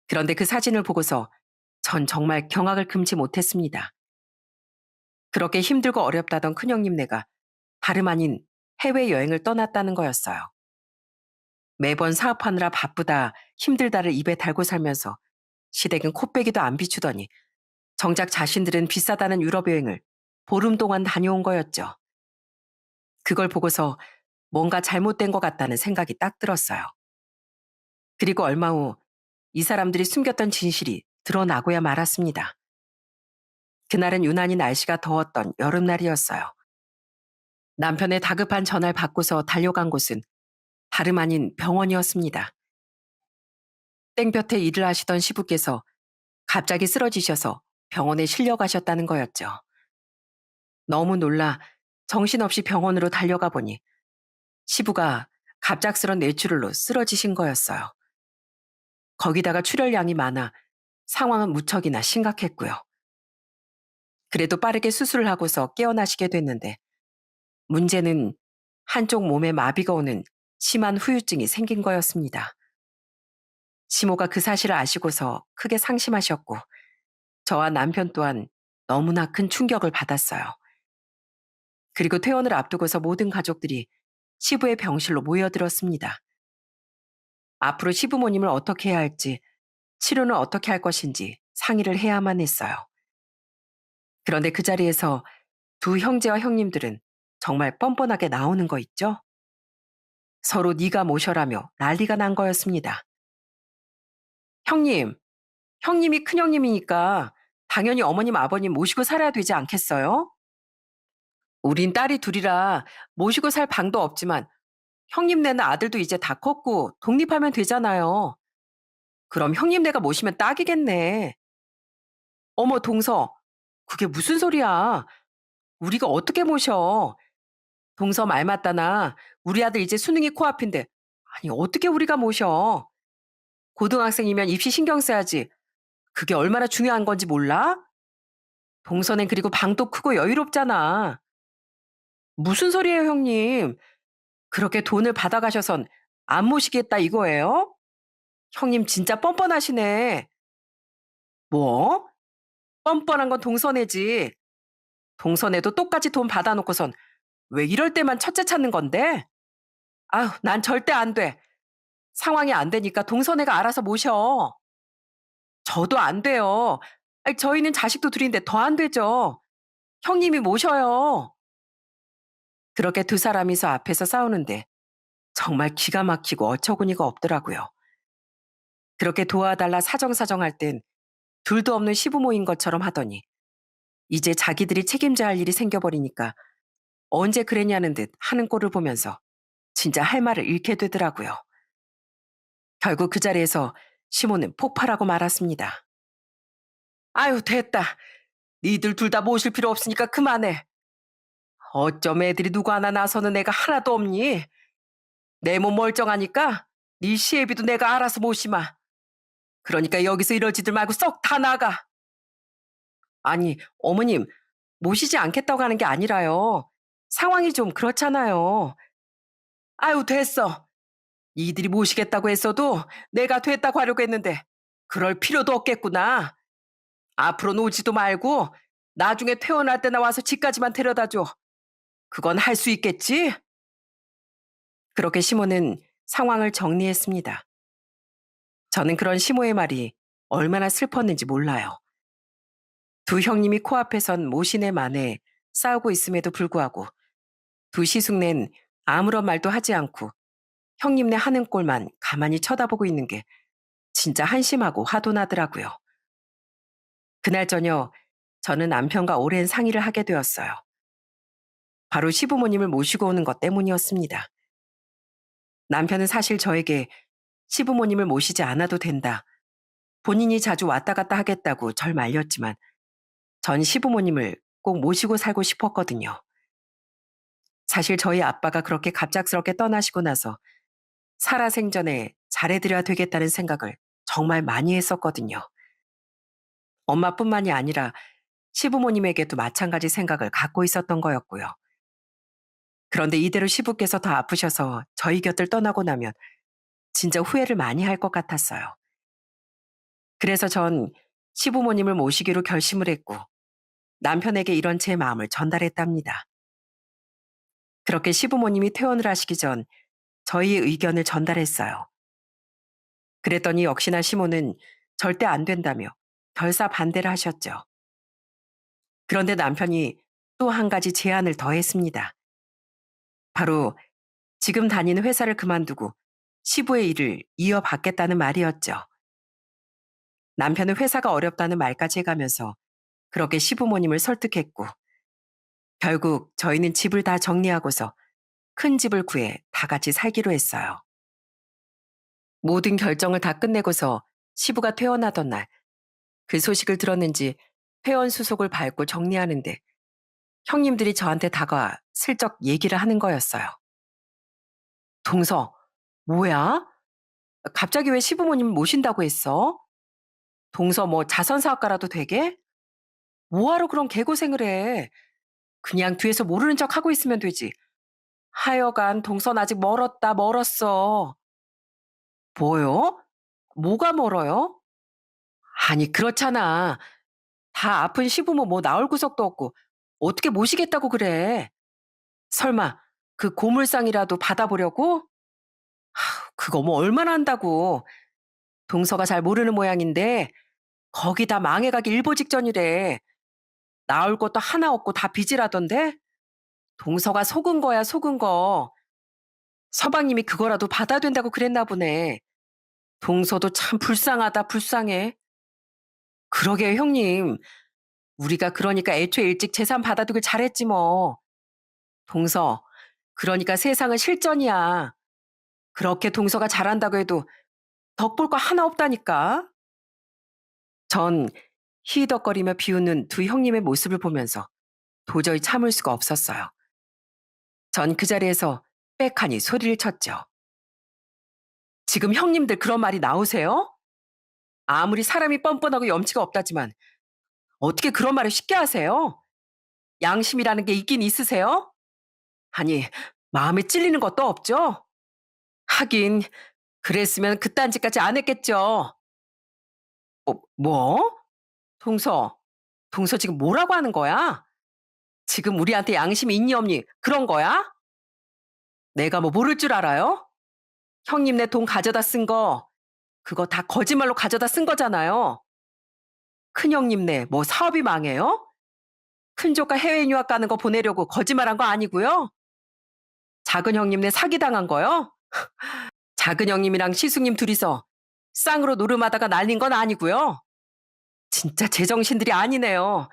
그런데 그 사진을 보고서 전 정말 경악을 금치 못했습니다. 그렇게 힘들고 어렵다던 큰형님네가 다름 아닌 해외여행을 떠났다는 거였어요. 매번 사업하느라 바쁘다, 힘들다를 입에 달고 살면서 시댁은 코빼기도 안 비추더니 정작 자신들은 비싸다는 유럽 여행을 보름 동안 다녀온 거였죠. 그걸 보고서 뭔가 잘못된 것 같다는 생각이 딱 들었어요. 그리고 얼마 후 이 사람들이 숨겼던 진실이 드러나고야 말았습니다. 그날은 유난히 날씨가 더웠던 여름날이었어요. 남편의 다급한 전화를 받고서 달려간 곳은 다름 아닌 병원이었습니다. 땡볕에 일을 하시던 시부께서 갑자기 쓰러지셔서 병원에 실려가셨다는 거였죠. 너무 놀라 정신없이 병원으로 달려가 보니 시부가 갑작스런 뇌출혈로 쓰러지신 거였어요. 거기다가 출혈량이 많아 상황은 무척이나 심각했고요. 그래도 빠르게 수술을 하고서 깨어나시게 됐는데 문제는 한쪽 몸에 마비가 오는 심한 후유증이 생긴 거였습니다. 시모가 그 사실을 아시고서 크게 상심하셨고 저와 남편 또한 너무나 큰 충격을 받았어요. 그리고 퇴원을 앞두고서 모든 가족들이 시부의 병실로 모여들었습니다. 앞으로 시부모님을 어떻게 해야 할지, 치료는 어떻게 할 것인지 상의를 해야만 했어요. 그런데 그 자리에서 두 형제와 형님들은 정말 뻔뻔하게 나오는 거 있죠? 서로 네가 모셔라며 난리가 난 거였습니다. 형님, 형님이 큰형님이니까 당연히 어머님 아버님 모시고 살아야 되지 않겠어요? 우린 딸이 둘이라 모시고 살 방도 없지만 형님네는 아들도 이제 다 컸고 독립하면 되잖아요. 그럼 형님네가 모시면 딱이겠네. 어머 동서, 그게 무슨 소리야. 우리가 어떻게 모셔. 동서 말 맞다나 우리 아들 이제 수능이 코앞인데 아니 어떻게 우리가 모셔? 고등학생이면 입시 신경 써야지. 그게 얼마나 중요한 건지 몰라? 동서는 그리고 방도 크고 여유롭잖아. 무슨 소리예요, 형님? 그렇게 돈을 받아가셔선 안 모시겠다 이거예요? 형님 진짜 뻔뻔하시네. 뭐? 뻔뻔한 건 동서네지. 동서네도 똑같이 돈 받아놓고선 왜 이럴 때만 첫째 찾는 건데? 아휴, 난 절대 안 돼. 상황이 안 되니까 동서네가 알아서 모셔. 저도 안 돼요. 아니, 저희는 자식도 둘인데 더 안 되죠. 형님이 모셔요. 그렇게 두 사람이서 앞에서 싸우는데 정말 기가 막히고 어처구니가 없더라고요. 그렇게 도와달라 사정사정할 땐 둘도 없는 시부모인 것처럼 하더니 이제 자기들이 책임져야 할 일이 생겨버리니까 언제 그랬냐는 듯 하는 꼴을 보면서 진짜 할 말을 잃게 되더라고요. 결국 그 자리에서 시모는 폭발하고 말았습니다. 아유, 됐다. 니들 둘 다 모실 필요 없으니까 그만해. 어쩜 애들이 누구 하나 나서는 애가 하나도 없니? 내 몸 멀쩡하니까 네 시애비도 내가 알아서 모시마. 그러니까 여기서 이러지들 말고 썩 다 나가. 아니, 어머님, 모시지 않겠다고 하는 게 아니라요. 상황이 좀 그렇잖아요. 아유, 됐어. 이들이 모시겠다고 했어도 내가 됐다고 하려고 했는데 그럴 필요도 없겠구나. 앞으로는 오지도 말고 나중에 퇴원할 때 나와서 집까지만 데려다 줘. 그건 할 수 있겠지? 그렇게 시모는 상황을 정리했습니다. 저는 그런 시모의 말이 얼마나 슬펐는지 몰라요. 두 형님이 코앞에선 모신의 만에 싸우고 있음에도 불구하고 두 시숙네는 아무런 말도 하지 않고 형님네 하는 꼴만 가만히 쳐다보고 있는 게 진짜 한심하고 화도 나더라고요. 그날 저녁 저는 남편과 오랜 상의를 하게 되었어요. 바로 시부모님을 모시고 오는 것 때문이었습니다. 남편은 사실 저에게 시부모님을 모시지 않아도 된다. 본인이 자주 왔다 갔다 하겠다고 절 말렸지만 전 시부모님을 꼭 모시고 살고 싶었거든요. 사실 저희 아빠가 그렇게 갑작스럽게 떠나시고 나서 살아생전에 잘해드려야 되겠다는 생각을 정말 많이 했었거든요. 엄마뿐만이 아니라 시부모님에게도 마찬가지 생각을 갖고 있었던 거였고요. 그런데 이대로 시부께서 더 아프셔서 저희 곁을 떠나고 나면 진짜 후회를 많이 할 것 같았어요. 그래서 전 시부모님을 모시기로 결심을 했고 남편에게 이런 제 마음을 전달했답니다. 그렇게 시부모님이 퇴원을 하시기 전 저희의 의견을 전달했어요. 그랬더니 역시나 시모는 절대 안 된다며 결사 반대를 하셨죠. 그런데 남편이 또 한 가지 제안을 더했습니다. 바로 지금 다니는 회사를 그만두고 시부의 일을 이어받겠다는 말이었죠. 남편은 회사가 어렵다는 말까지 해가면서 그렇게 시부모님을 설득했고 결국 저희는 집을 다 정리하고서 큰 집을 구해 다 같이 살기로 했어요. 모든 결정을 다 끝내고서 시부가 퇴원하던 날 그 소식을 들었는지 퇴원 수속을 밟고 정리하는데 형님들이 저한테 다가와 슬쩍 얘기를 하는 거였어요. 동서, 뭐야? 갑자기 왜 시부모님 모신다고 했어? 동서 뭐 자선사업가라도 되게? 뭐하러 그런 개고생을 해? 그냥 뒤에서 모르는 척 하고 있으면 되지. 하여간 동선 아직 멀었다, 멀었어. 뭐요? 뭐가 멀어요? 아니, 그렇잖아. 다 아픈 시부모 뭐 나올 구석도 없고 어떻게 모시겠다고 그래? 설마 그 고물상이라도 받아보려고? 그거 뭐 얼마나 한다고. 동서가 잘 모르는 모양인데 거기 다 망해가기 일보 직전이래. 나올 것도 하나 없고 다 빚이라던데? 동서가 속은 거야, 속은 거. 서방님이 그거라도 받아야 된다고 그랬나 보네. 동서도 참 불쌍하다, 불쌍해. 그러게 형님. 우리가 그러니까 애초에 일찍 재산 받아두길 잘했지 뭐. 동서, 그러니까 세상은 실전이야. 그렇게 동서가 잘한다고 해도 덕 볼 거 하나 없다니까. 전 히덕거리며 비웃는 두 형님의 모습을 보면서 도저히 참을 수가 없었어요. 전 그 자리에서 빽하니 소리를 쳤죠. 지금 형님들 그런 말이 나오세요? 아무리 사람이 뻔뻔하고 염치가 없다지만 어떻게 그런 말을 쉽게 하세요? 양심이라는 게 있긴 있으세요? 아니, 마음에 찔리는 것도 없죠? 하긴, 그랬으면 그딴 짓까지 안 했겠죠. 뭐? 동서, 동서 지금 뭐라고 하는 거야? 지금 우리한테 양심이 있니 없니 그런 거야? 내가 뭐 모를 줄 알아요? 형님네 돈 가져다 쓴 거, 그거 다 거짓말로 가져다 쓴 거잖아요. 큰형님네 뭐 사업이 망해요? 큰조카 해외 유학 가는 거 보내려고 거짓말한 거 아니고요? 작은 형님네 사기당한 거요? 작은 형님이랑 시숙님 둘이서 쌍으로 노름하다가 날린 건 아니고요. 진짜 제정신들이 아니네요.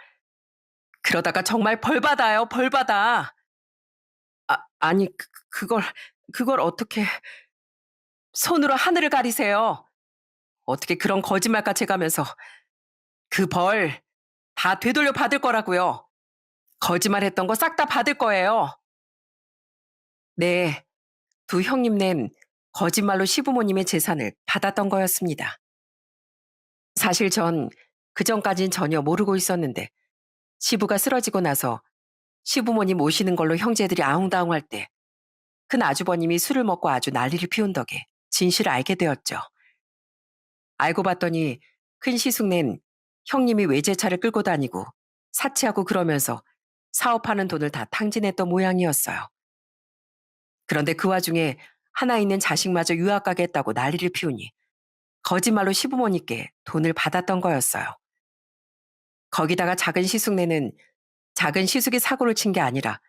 그러다가 정말 벌 받아요, 벌 받아. 아니, 그걸 어떻게 손으로 하늘을 가리세요? 어떻게 그런 거짓말까지 해가면서 그 벌 다 되돌려 받을 거라고요. 거짓말했던 거 싹 다 받을 거예요. 네, 두 형님넨 거짓말로 시부모님의 재산을 받았던 거였습니다. 사실 전 그전까진 전혀 모르고 있었는데 시부가 쓰러지고 나서 시부모님 모시는 걸로 형제들이 아웅다웅할 때 큰 아주버님이 술을 먹고 아주 난리를 피운 덕에 진실을 알게 되었죠. 알고 봤더니 큰 시숙낸 형님이 외제차를 끌고 다니고 사치하고 그러면서 사업하는 돈을 다 탕진했던 모양이었어요. 그런데 그 와중에 하나 있는 자식마저 유학 가겠다고 난리를 피우니 거짓말로 시부모님께 돈을 받았던 거였어요. 거기다가 작은 시숙네는 작은 시숙이 사고를 친 게 아니라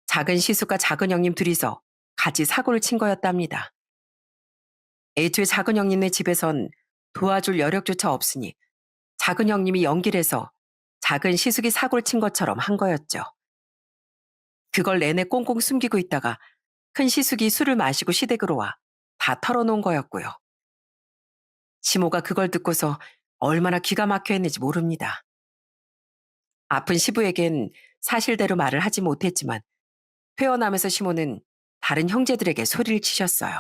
작은 시숙과 작은 형님 둘이서 같이 사고를 친 거였답니다. 애초에 작은 형님네 집에선 도와줄 여력조차 없으니 작은 형님이 연기를 해서 작은 시숙이 사고를 친 것처럼 한 거였죠. 그걸 내내 꽁꽁 숨기고 있다가 큰 시숙이 술을 마시고 시댁으로 와 다 털어놓은 거였고요. 시모가 그걸 듣고서 얼마나 기가 막혀 했는지 모릅니다. 아픈 시부에겐 사실대로 말을 하지 못했지만 퇴원하면서 시모는 다른 형제들에게 소리를 치셨어요.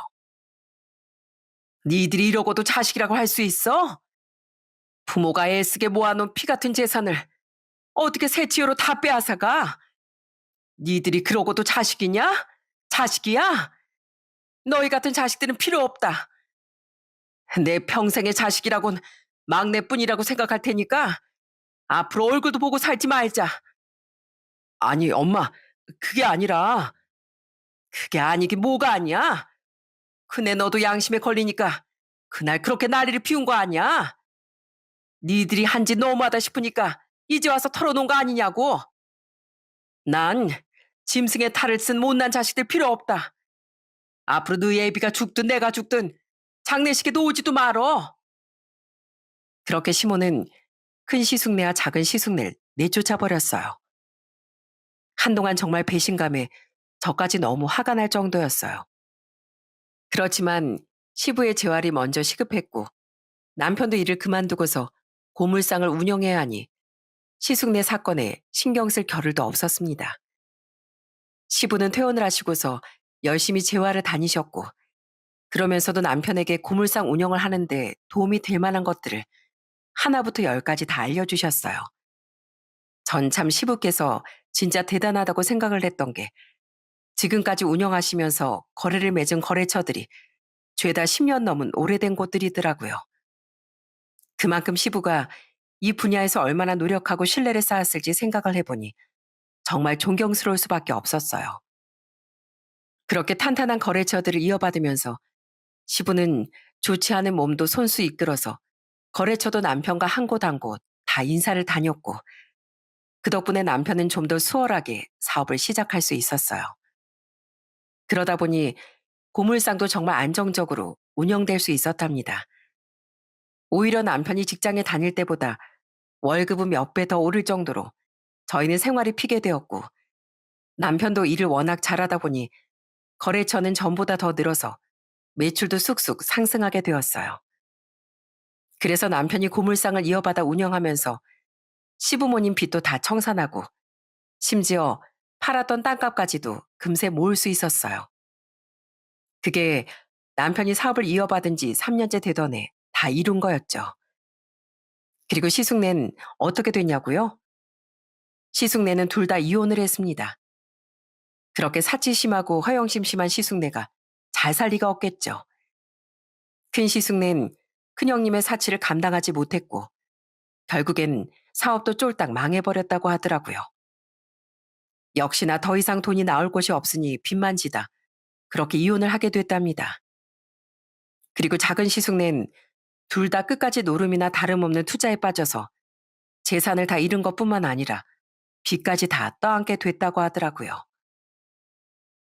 니들이 이러고도 자식이라고 할 수 있어? 부모가 애쓰게 모아놓은 피 같은 재산을 어떻게 세치요로 다 빼앗아가? 니들이 그러고도 자식이냐? 자식이야? 너희 같은 자식들은 필요 없다. 내 평생의 자식이라곤 막내뿐이라고 생각할 테니까 앞으로 얼굴도 보고 살지 말자. 아니, 엄마, 그게 아니라, 그게 아니긴 뭐가 아니야? 큰애 너도 양심에 걸리니까 그날 그렇게 난리를 피운 거 아니야? 니들이 한 짓 너무하다 싶으니까 이제 와서 털어놓은 거 아니냐고. 난 짐승의 탈을 쓴 못난 자식들 필요 없다. 앞으로 너희 애비가 죽든 내가 죽든 장례식에도 오지도 말어. 그렇게 시모는 큰 시숙네와 작은 시숙네를 내쫓아 버렸어요. 한동안 정말 배신감에 저까지 너무 화가 날 정도였어요. 그렇지만 시부의 재활이 먼저 시급했고 남편도 일을 그만두고서 고물상을 운영해야 하니 시숙네 사건에 신경 쓸 겨를도 없었습니다. 시부는 퇴원을 하시고서 열심히 재활을 다니셨고 그러면서도 남편에게 고물상 운영을 하는데 도움이 될 만한 것들을 하나부터 열까지 다 알려주셨어요. 전 참 시부께서 진짜 대단하다고 생각을 했던 게 지금까지 운영하시면서 거래를 맺은 거래처들이 죄다 10년 넘은 오래된 곳들이더라고요. 그만큼 시부가 이 분야에서 얼마나 노력하고 신뢰를 쌓았을지 생각을 해보니 정말 존경스러울 수밖에 없었어요. 그렇게 탄탄한 거래처들을 이어받으면서 시부는 좋지 않은 몸도 손수 이끌어서 거래처도 남편과 한 곳 한 곳 다 인사를 다녔고 그 덕분에 남편은 좀 더 수월하게 사업을 시작할 수 있었어요. 그러다 보니 고물상도 정말 안정적으로 운영될 수 있었답니다. 오히려 남편이 직장에 다닐 때보다 월급은 몇 배 더 오를 정도로 저희는 생활이 피게 되었고 남편도 일을 워낙 잘하다 보니 거래처는 전보다 더 늘어서 매출도 쑥쑥 상승하게 되었어요. 그래서 남편이 고물상을 이어받아 운영하면서 시부모님 빚도 다 청산하고 심지어 팔았던 땅값까지도 금세 모을 수 있었어요. 그게 남편이 사업을 이어받은 지 3년째 되던 해 다 이룬 거였죠. 그리고 시숙네는 어떻게 됐냐고요? 시숙네는 둘 다 이혼을 했습니다. 그렇게 사치심하고 허영심심한 시숙네가 잘 살 리가 없겠죠. 큰 시숙네는 큰형님의 사치를 감당하지 못했고 결국엔 사업도 쫄딱 망해버렸다고 하더라고요. 역시나 더 이상 돈이 나올 곳이 없으니 빚만 지다 그렇게 이혼을 하게 됐답니다. 그리고 작은 시숙네는 둘 다 끝까지 노름이나 다름없는 투자에 빠져서 재산을 다 잃은 것뿐만 아니라 빚까지 다 떠안게 됐다고 하더라고요.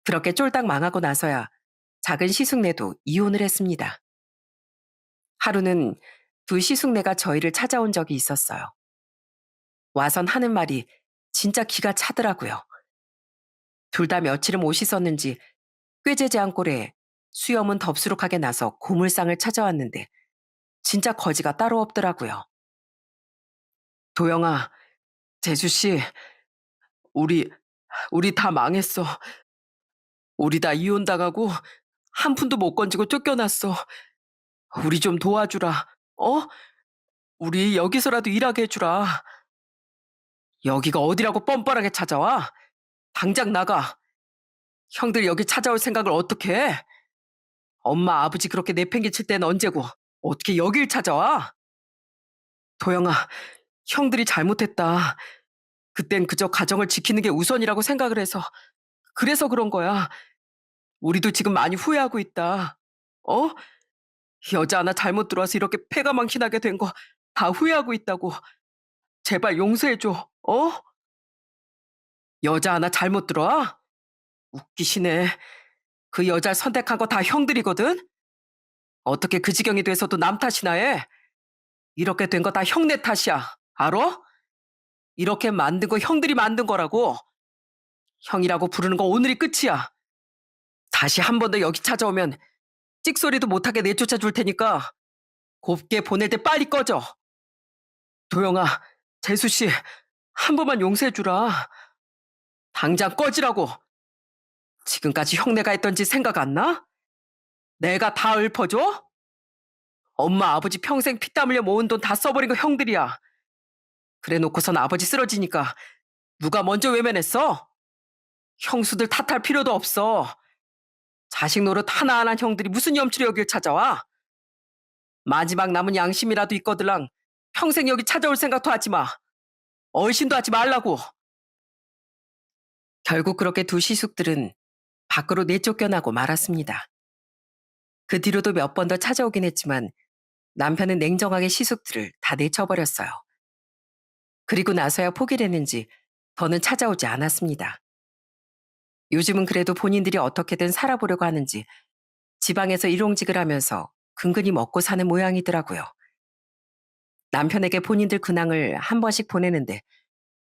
그렇게 쫄딱 망하고 나서야 작은 시숙네도 이혼을 했습니다. 하루는 두 시숙네가 저희를 찾아온 적이 있었어요. 와선 하는 말이 진짜 기가 차더라고요. 둘 다 며칠을 못 씻었는지 꾀재재한 꼴에 수염은 덥수룩하게 나서 고물상을 찾아왔는데 진짜 거지가 따로 없더라고요. 도영아, 재수씨, 우리, 우리 다 망했어. 우리 다 이혼당하고 한 푼도 못 건지고 쫓겨났어. 우리 좀 도와주라. 어? 우리 여기서라도 일하게 해주라. 여기가 어디라고 뻔뻔하게 찾아와? 당장 나가. 형들 여기 찾아올 생각을 어떻게 해? 엄마 아버지 그렇게 내팽개칠 때는 언제고 어떻게 여길 찾아와? 도영아, 형들이 잘못했다. 그땐 그저 가정을 지키는 게 우선이라고 생각을 해서 그래서 그런 거야. 우리도 지금 많이 후회하고 있다. 어? 여자 하나 잘못 들어와서 이렇게 패가 망신하게 된 거 다 후회하고 있다고. 제발 용서해줘. 어? 여자 하나 잘못 들어와? 웃기시네. 그 여자를 선택한 거 다 형들이거든? 어떻게 그 지경이 돼서도 남 탓이나 해? 이렇게 된 거 다 형네 탓이야. 알아? 이렇게 만든 거 형들이 만든 거라고. 형이라고 부르는 거 오늘이 끝이야. 다시 한 번 더 여기 찾아오면 찍소리도 못하게 내쫓아 줄 테니까 곱게 보낼 때 빨리 꺼져. 도영아, 재수씨, 한 번만 용서해 주라. 당장 꺼지라고. 지금까지 형네가 했던 짓 생각 안 나? 내가 다 읊어줘? 엄마 아버지 평생 피땀 흘려 모은 돈 다 써버린 거 형들이야. 그래 놓고선 아버지 쓰러지니까 누가 먼저 외면했어? 형수들 탓할 필요도 없어. 자식 노릇 하나하나 형들이 무슨 염치로 여길 찾아와? 마지막 남은 양심이라도 있거들랑 평생 여기 찾아올 생각도 하지 마. 얼씬도 하지 말라고. 결국 그렇게 두 시숙들은 밖으로 내쫓겨나고 말았습니다. 그 뒤로도 몇 번 더 찾아오긴 했지만 남편은 냉정하게 시숙들을 다 내쳐버렸어요. 그리고 나서야 포기를 했는지 더는 찾아오지 않았습니다. 요즘은 그래도 본인들이 어떻게든 살아보려고 하는지 지방에서 일용직을 하면서 근근히 먹고 사는 모양이더라고요. 남편에게 본인들 근황을 한 번씩 보내는데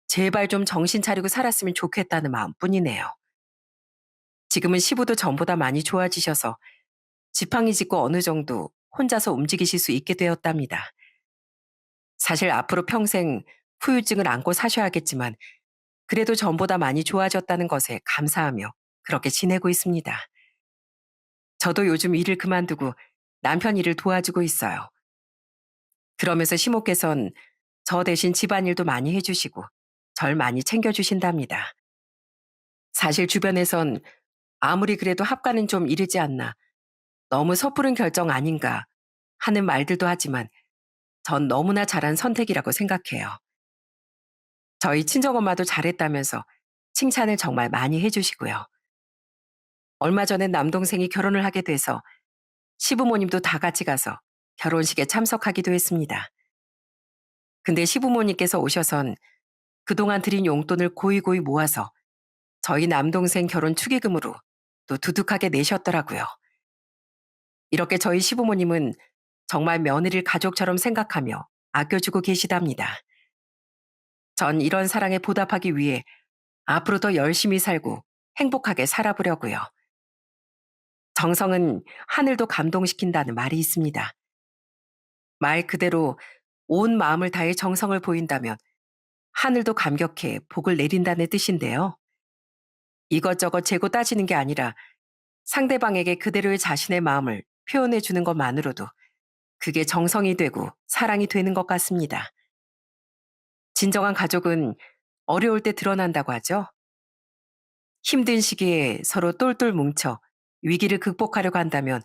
제발 좀 정신 차리고 살았으면 좋겠다는 마음뿐이네요. 지금은 시부도 전보다 많이 좋아지셔서 지팡이 짚고 어느 정도 혼자서 움직이실 수 있게 되었답니다. 사실 앞으로 평생 후유증을 안고 사셔야겠지만 그래도 전보다 많이 좋아졌다는 것에 감사하며 그렇게 지내고 있습니다. 저도 요즘 일을 그만두고 남편 일을 도와주고 있어요. 그러면서 시모께선 저 대신 집안일도 많이 해주시고 절 많이 챙겨주신답니다. 사실 주변에선 아무리 그래도 합가는 좀 이르지 않나, 너무 섣부른 결정 아닌가 하는 말들도 하지만 전 너무나 잘한 선택이라고 생각해요. 저희 친정엄마도 잘했다면서 칭찬을 정말 많이 해주시고요. 얼마 전에 남동생이 결혼을 하게 돼서 시부모님도 다 같이 가서 결혼식에 참석하기도 했습니다. 근데 시부모님께서 오셔선 그동안 드린 용돈을 고이고이 모아서 저희 남동생 결혼 축의금으로 또 두둑하게 내셨더라고요. 이렇게 저희 시부모님은 정말 며느리를 가족처럼 생각하며 아껴주고 계시답니다. 전 이런 사랑에 보답하기 위해 앞으로 더 열심히 살고 행복하게 살아보려고요. 정성은 하늘도 감동시킨다는 말이 있습니다. 말 그대로 온 마음을 다해 정성을 보인다면 하늘도 감격해 복을 내린다는 뜻인데요. 이것저것 재고 따지는 게 아니라 상대방에게 그대로의 자신의 마음을 표현해 주는 것만으로도 그게 정성이 되고 사랑이 되는 것 같습니다. 진정한 가족은 어려울 때 드러난다고 하죠. 힘든 시기에 서로 똘똘 뭉쳐 위기를 극복하려고 한다면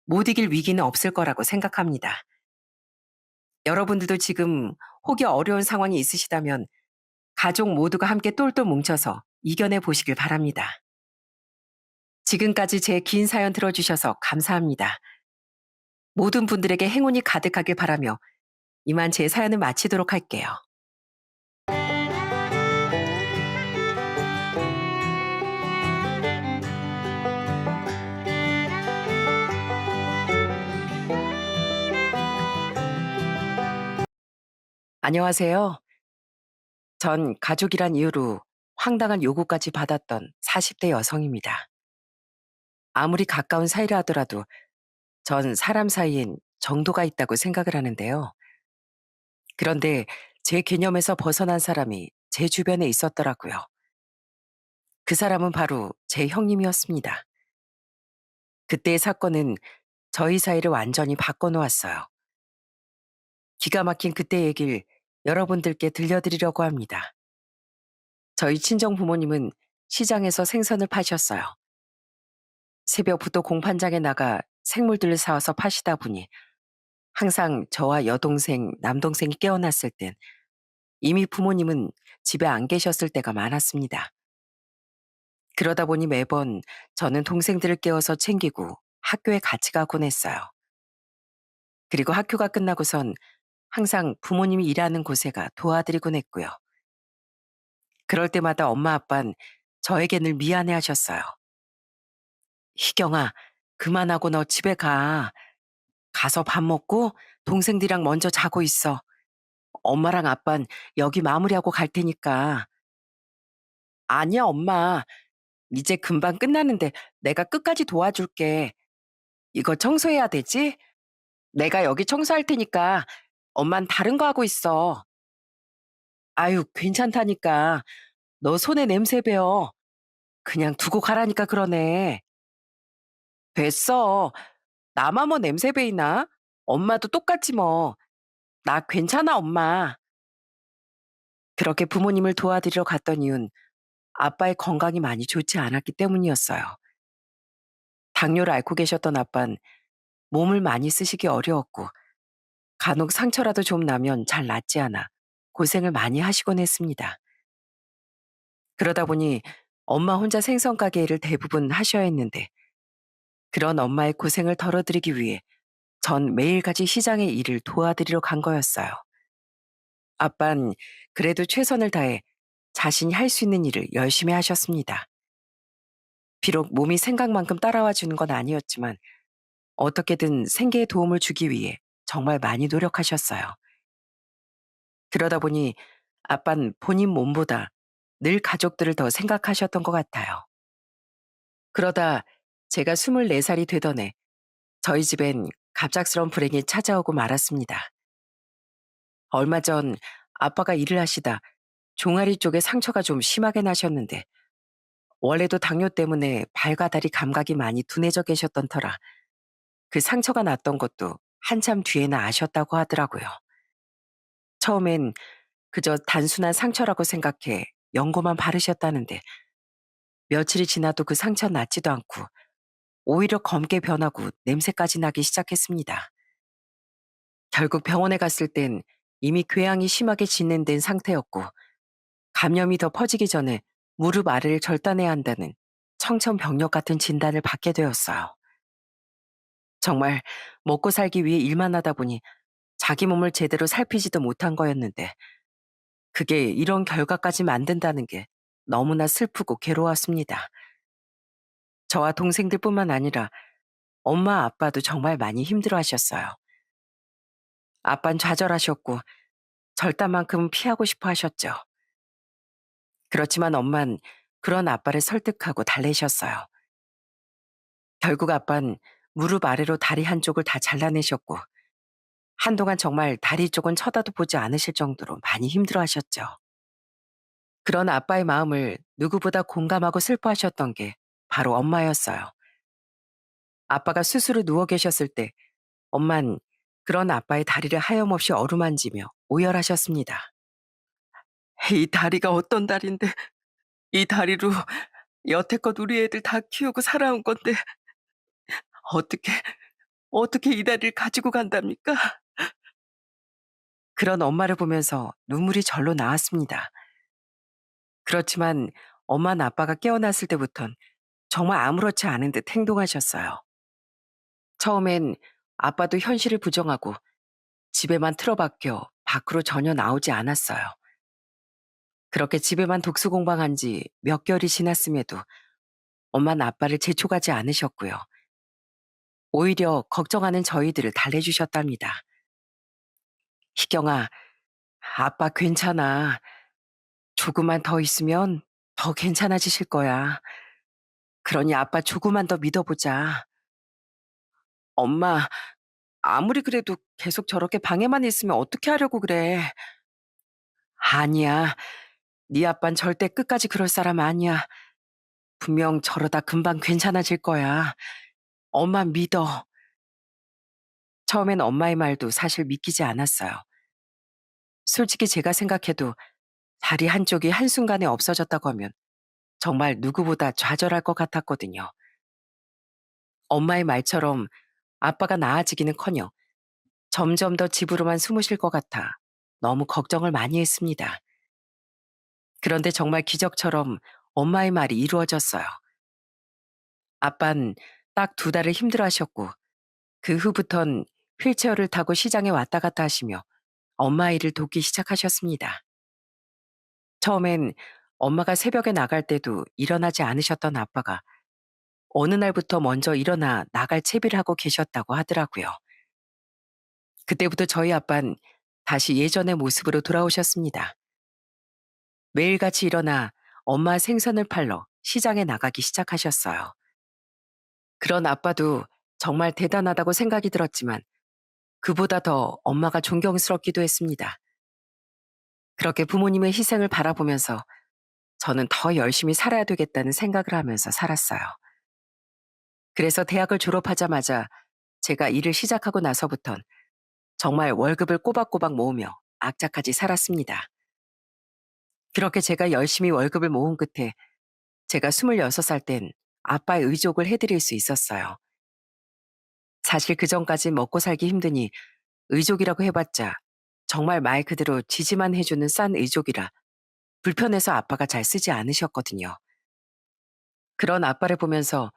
못 이길 위기는 없을 거라고 생각합니다. 여러분들도 지금 혹여 어려운 상황이 있으시다면 가족 모두가 함께 똘똘 뭉쳐서 이겨내 보시길 바랍니다. 지금까지 제 긴 사연 들어주셔서 감사합니다. 모든 분들에게 행운이 가득하길 바라며 이만 제 사연을 마치도록 할게요. 안녕하세요. 전 가족이란 이유로 황당한 요구까지 받았던 40대 여성입니다. 아무리 가까운 사이라 하더라도 전 사람 사이엔 정도가 있다고 생각을 하는데요. 그런데 제 개념에서 벗어난 사람이 제 주변에 있었더라고요. 그 사람은 바로 제 형님이었습니다. 그때의 사건은 저희 사이를 완전히 바꿔놓았어요. 기가 막힌 그때 얘기를 여러분들께 들려드리려고 합니다. 저희 친정 부모님은 시장에서 생선을 파셨어요. 새벽부터 공판장에 나가 생물들을 사와서 파시다 보니 항상 저와 여동생, 남동생이 깨어났을 땐 이미 부모님은 집에 안 계셨을 때가 많았습니다. 그러다 보니 매번 저는 동생들을 깨워서 챙기고 학교에 같이 가곤 했어요. 그리고 학교가 끝나고선 항상 부모님이 일하는 곳에 가 도와드리곤 했고요. 그럴 때마다 엄마 아빠는 저에게 늘 미안해 하셨어요. 희경아, 그만하고 너 집에 가. 가서 밥 먹고 동생들이랑 먼저 자고 있어. 엄마랑 아빤 여기 마무리하고 갈 테니까. 아니야, 엄마. 이제 금방 끝나는데 내가 끝까지 도와줄게. 이거 청소해야 되지? 내가 여기 청소할 테니까 엄만 다른 거 하고 있어. 아유, 괜찮다니까. 너 손에 냄새 배어. 그냥 두고 가라니까 그러네. 됐어. 나만 뭐 냄새 배이나? 엄마도 똑같지 뭐. 나 괜찮아, 엄마. 그렇게 부모님을 도와드리러 갔던 이유는 아빠의 건강이 많이 좋지 않았기 때문이었어요. 당뇨를 앓고 계셨던 아빤 몸을 많이 쓰시기 어려웠고 간혹 상처라도 좀 나면 잘 낫지 않아 고생을 많이 하시곤 했습니다. 그러다 보니 엄마 혼자 생선 가게 일을 대부분 하셔야 했는데 그런 엄마의 고생을 덜어드리기 위해 전 매일같이 시장의 일을 도와드리러 간 거였어요. 아빤 그래도 최선을 다해 자신이 할 수 있는 일을 열심히 하셨습니다. 비록 몸이 생각만큼 따라와 주는 건 아니었지만 어떻게든 생계에 도움을 주기 위해 정말 많이 노력하셨어요. 그러다 보니 아빤 본인 몸보다 늘 가족들을 더 생각하셨던 것 같아요. 그러다 제가 24살이 되던 해 저희 집엔 갑작스러운 불행이 찾아오고 말았습니다. 얼마 전 아빠가 일을 하시다 종아리 쪽에 상처가 좀 심하게 나셨는데 원래도 당뇨 때문에 발과 다리 감각이 많이 둔해져 계셨던 터라 그 상처가 났던 것도 한참 뒤에나 아셨다고 하더라고요. 처음엔 그저 단순한 상처라고 생각해 연고만 바르셨다는데 며칠이 지나도 그 상처는 낫지도 않고 오히려 검게 변하고 냄새까지 나기 시작했습니다. 결국 병원에 갔을 땐 이미 궤양이 심하게 진행된 상태였고 감염이 더 퍼지기 전에 무릎 아래를 절단해야 한다는 청천벽력 같은 진단을 받게 되었어요. 정말 먹고 살기 위해 일만 하다 보니 자기 몸을 제대로 살피지도 못한 거였는데 그게 이런 결과까지 만든다는 게 너무나 슬프고 괴로웠습니다. 저와 동생들뿐만 아니라 엄마 아빠도 정말 많이 힘들어하셨어요. 아빤 좌절하셨고 절단만큼은 피하고 싶어 하셨죠. 그렇지만 엄만 그런 아빠를 설득하고 달래셨어요. 결국 아빤 무릎 아래로 다리 한쪽을 다 잘라내셨고 한동안 정말 다리 쪽은 쳐다도 보지 않으실 정도로 많이 힘들어하셨죠. 그런 아빠의 마음을 누구보다 공감하고 슬퍼하셨던 게 바로 엄마였어요. 아빠가 스스로 누워 계셨을 때 엄만 그런 아빠의 다리를 하염없이 어루만지며 오열하셨습니다. 이 다리가 어떤 다리인데 이 다리로 여태껏 우리 애들 다 키우고 살아온 건데 어떻게 어떻게 이 다리를 가지고 간답니까? 그런 엄마를 보면서 눈물이 절로 나왔습니다. 그렇지만 엄마는 아빠가 깨어났을 때부턴 정말 아무렇지 않은 듯 행동하셨어요. 처음엔 아빠도 현실을 부정하고 집에만 틀어박혀 밖으로 전혀 나오지 않았어요. 그렇게 집에만 독수 공방한 지 몇 개월이 지났음에도 엄마는 아빠를 재촉하지 않으셨고요. 오히려 걱정하는 저희들을 달래주셨답니다. 희경아, 아빠 괜찮아. 조금만 더 있으면 더 괜찮아지실 거야. 그러니 아빠 조금만 더 믿어보자. 엄마, 아무리 그래도 계속 저렇게 방에만 있으면 어떻게 하려고 그래. 아니야. 네 아빤 절대 끝까지 그럴 사람 아니야. 분명 저러다 금방 괜찮아질 거야. 엄마 믿어. 처음엔 엄마의 말도 사실 믿기지 않았어요. 솔직히 제가 생각해도 다리 한쪽이 한순간에 없어졌다고 하면 정말 누구보다 좌절할 것 같았거든요. 엄마의 말처럼 아빠가 나아지기는커녕 점점 더 집으로만 숨으실 것 같아 너무 걱정을 많이 했습니다. 그런데 정말 기적처럼 엄마의 말이 이루어졌어요. 아빤 딱 2달을 힘들어하셨고 그 후부턴 휠체어를 타고 시장에 왔다 갔다 하시며 엄마 일을 돕기 시작하셨습니다. 처음엔 엄마가 새벽에 나갈 때도 일어나지 않으셨던 아빠가 어느 날부터 먼저 일어나 나갈 채비를 하고 계셨다고 하더라고요. 그때부터 저희 아빤 다시 예전의 모습으로 돌아오셨습니다. 매일같이 일어나 엄마 생선을 팔러 시장에 나가기 시작하셨어요. 그런 아빠도 정말 대단하다고 생각이 들었지만 그보다 더 엄마가 존경스럽기도 했습니다. 그렇게 부모님의 희생을 바라보면서 저는 더 열심히 살아야 되겠다는 생각을 하면서 살았어요. 그래서 대학을 졸업하자마자 제가 일을 시작하고 나서부턴 정말 월급을 꼬박꼬박 모으며 악착같이 살았습니다. 그렇게 제가 열심히 월급을 모은 끝에 제가 26살 땐 아빠의 의족을 해드릴 수 있었어요. 사실 그전까진 먹고 살기 힘드니 의족이라고 해봤자 정말 말 그대로 지지만 해주는 싼 의족이라 불편해서 아빠가 잘 쓰지 않으셨거든요. 그런 아빠를 보면서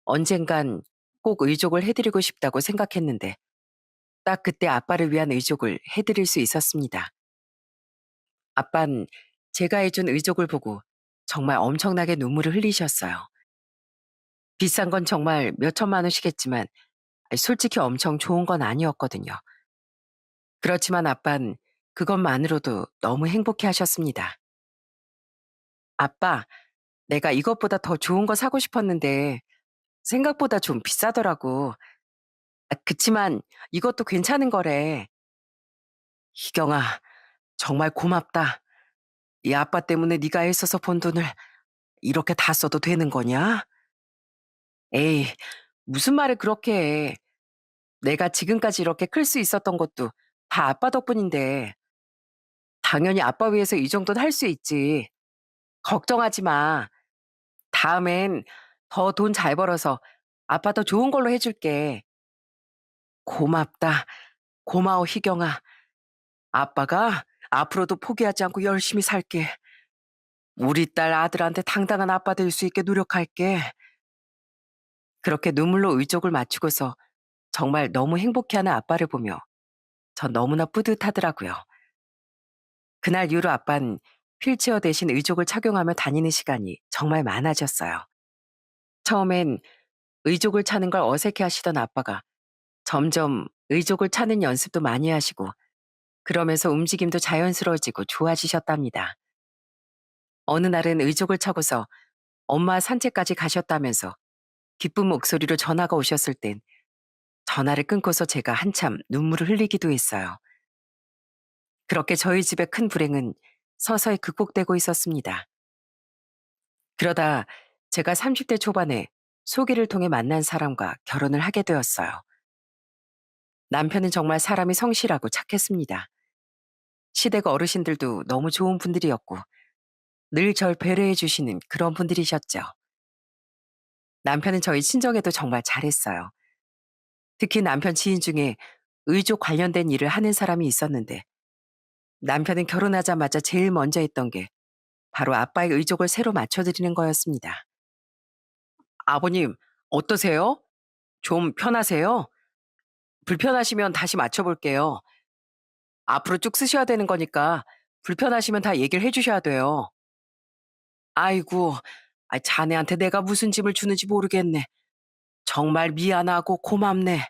언젠간 꼭 의족을 해드리고 싶다고 생각했는데 딱 그때 아빠를 위한 의족을 해드릴 수 있었습니다. 아빤 제가 해준 의족을 보고 정말 엄청나게 눈물을 흘리셨어요. 비싼 건 정말 몇 천만 원씩했지만 솔직히 엄청 좋은 건 아니었거든요. 그렇지만 아빤 그것만으로도 너무 행복해 하셨습니다. 아빠, 내가 이것보다 더 좋은 거 사고 싶었는데 생각보다 좀 비싸더라고. 그치만 이것도 괜찮은 거래. 희경아, 정말 고맙다. 네 아빠 때문에 네가 애써서 번 돈을 이렇게 다 써도 되는 거냐? 에이, 무슨 말을 그렇게 해. 내가 지금까지 이렇게 클 수 있었던 것도 다 아빠 덕분인데 당연히 아빠 위해서 이 정도는 할 수 있지. 걱정하지 마. 다음엔 더 돈 잘 벌어서 아빠 더 좋은 걸로 해줄게. 고맙다. 고마워, 희경아. 아빠가 앞으로도 포기하지 않고 열심히 살게. 우리 딸 아들한테 당당한 아빠 될 수 있게 노력할게. 그렇게 눈물로 의족을 맞추고서 정말 너무 행복해하는 아빠를 보며 전 너무나 뿌듯하더라고요. 그날 이후로 아빤 휠체어 대신 의족을 착용하며 다니는 시간이 정말 많아졌어요. 처음엔 의족을 차는 걸 어색해 하시던 아빠가 점점 의족을 차는 연습도 많이 하시고 그러면서 움직임도 자연스러워지고 좋아지셨답니다. 어느 날은 의족을 차고서 엄마 산책까지 가셨다면서 기쁜 목소리로 전화가 오셨을 땐 전화를 끊고서 제가 한참 눈물을 흘리기도 했어요. 그렇게 저희 집의 큰 불행은 서서히 극복되고 있었습니다. 그러다 제가 30대 초반에 소개를 통해 만난 사람과 결혼을 하게 되었어요. 남편은 정말 사람이 성실하고 착했습니다. 시댁 어르신들도 너무 좋은 분들이었고 늘 절 배려해 주시는 그런 분들이셨죠. 남편은 저희 친정에도 정말 잘했어요. 특히 남편 지인 중에 의족 관련된 일을 하는 사람이 있었는데 남편은 결혼하자마자 제일 먼저 했던 게 바로 아빠의 의족을 새로 맞춰드리는 거였습니다. 아버님, 어떠세요? 좀 편하세요? 불편하시면 다시 맞춰볼게요. 앞으로 쭉 쓰셔야 되는 거니까 불편하시면 다 얘기를 해주셔야 돼요. 아이고, 자네한테 내가 무슨 짐을 주는지 모르겠네. 정말 미안하고 고맙네.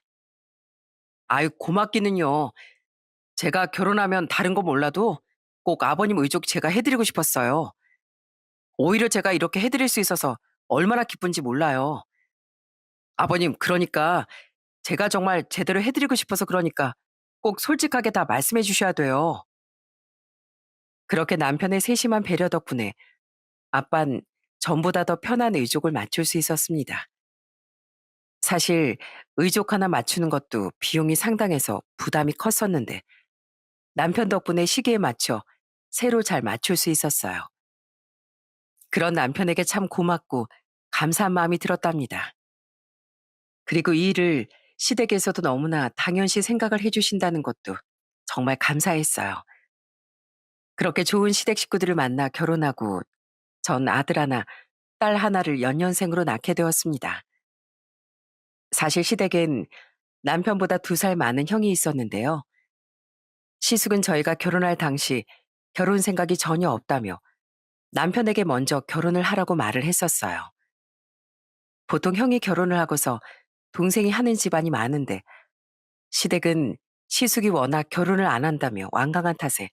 아유, 고맙기는요. 제가 결혼하면 다른 거 몰라도 꼭 아버님 의족 제가 해드리고 싶었어요. 오히려 제가 이렇게 해드릴 수 있어서 얼마나 기쁜지 몰라요. 아버님, 그러니까 제가 정말 제대로 해드리고 싶어서 그러니까 꼭 솔직하게 다 말씀해 주셔야 돼요. 그렇게 남편의 세심한 배려 덕분에 아빤 전보다 더 편한 의족을 맞출 수 있었습니다. 사실 의족 하나 맞추는 것도 비용이 상당해서 부담이 컸었는데 남편 덕분에 시기에 맞춰 새로 잘 맞출 수 있었어요. 그런 남편에게 참 고맙고 감사한 마음이 들었답니다. 그리고 이 일을 시댁에서도 너무나 당연시 생각을 해주신다는 것도 정말 감사했어요. 그렇게 좋은 시댁 식구들을 만나 결혼하고 전 아들 하나, 딸 하나를 연년생으로 낳게 되었습니다. 사실 시댁엔 남편보다 2살 많은 형이 있었는데요. 시숙은 저희가 결혼할 당시 결혼 생각이 전혀 없다며 남편에게 먼저 결혼을 하라고 말을 했었어요. 보통 형이 결혼을 하고서 동생이 하는 집안이 많은데 시댁은 시숙이 워낙 결혼을 안 한다며 완강한 탓에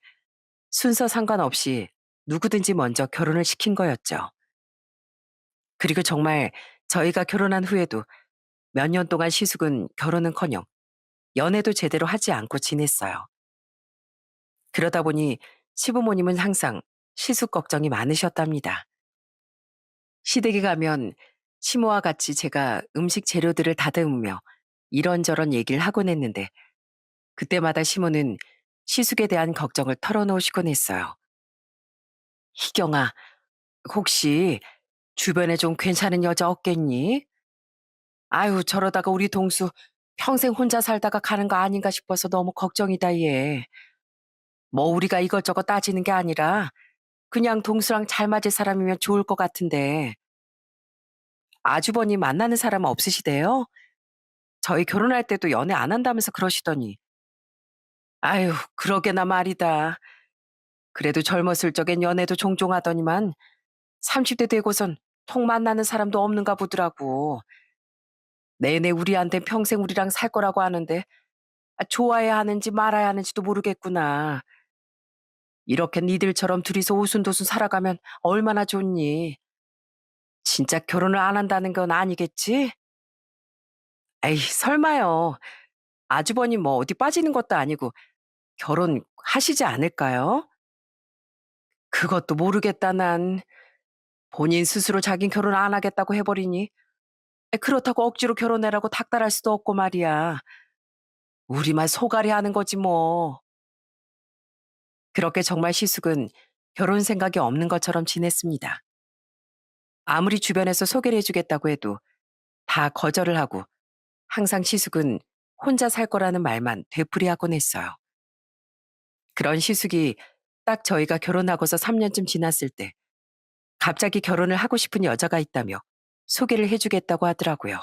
순서 상관없이 누구든지 먼저 결혼을 시킨 거였죠. 그리고 정말 저희가 결혼한 후에도 몇 년 동안 시숙은 결혼은커녕 연애도 제대로 하지 않고 지냈어요. 그러다 보니 시부모님은 항상 시숙 걱정이 많으셨답니다. 시댁에 가면 시모와 같이 제가 음식 재료들을 다듬으며 이런저런 얘기를 하곤 했는데 그때마다 시모는 시숙에 대한 걱정을 털어놓으시곤 했어요. 희경아, 혹시 주변에 좀 괜찮은 여자 없겠니? 아유, 저러다가 우리 동수 평생 혼자 살다가 가는 거 아닌가 싶어서 너무 걱정이다, 얘. 뭐 우리가 이것저것 따지는 게 아니라 그냥 동수랑 잘 맞을 사람이면 좋을 것 같은데 아주버님 만나는 사람 없으시대요? 저희 결혼할 때도 연애 안 한다면서 그러시더니 아유, 그러게나 말이다. 그래도 젊었을 적엔 연애도 종종 하더니만 30대 되고선 통 만나는 사람도 없는가 보더라고. 내내 우리한테 평생 우리랑 살 거라고 하는데 좋아해야 하는지 말아야 하는지도 모르겠구나. 이렇게 니들처럼 둘이서 오순도순 살아가면 얼마나 좋니? 진짜 결혼을 안 한다는 건 아니겠지? 에이, 설마요. 아주버님 뭐 어디 빠지는 것도 아니고 결혼하시지 않을까요? 그것도 모르겠다, 난. 본인 스스로 자긴 결혼 안 하겠다고 해버리니 그렇다고 억지로 결혼해라고 닥달할 수도 없고 말이야. 우리만 소갈이 하는 거지 뭐. 그렇게 정말 시숙은 결혼 생각이 없는 것처럼 지냈습니다. 아무리 주변에서 소개를 해주겠다고 해도 다 거절을 하고 항상 시숙은 혼자 살 거라는 말만 되풀이하곤 했어요. 그런 시숙이 딱 저희가 결혼하고서 3년쯤 지났을 때 갑자기 결혼을 하고 싶은 여자가 있다며 소개를 해주겠다고 하더라고요.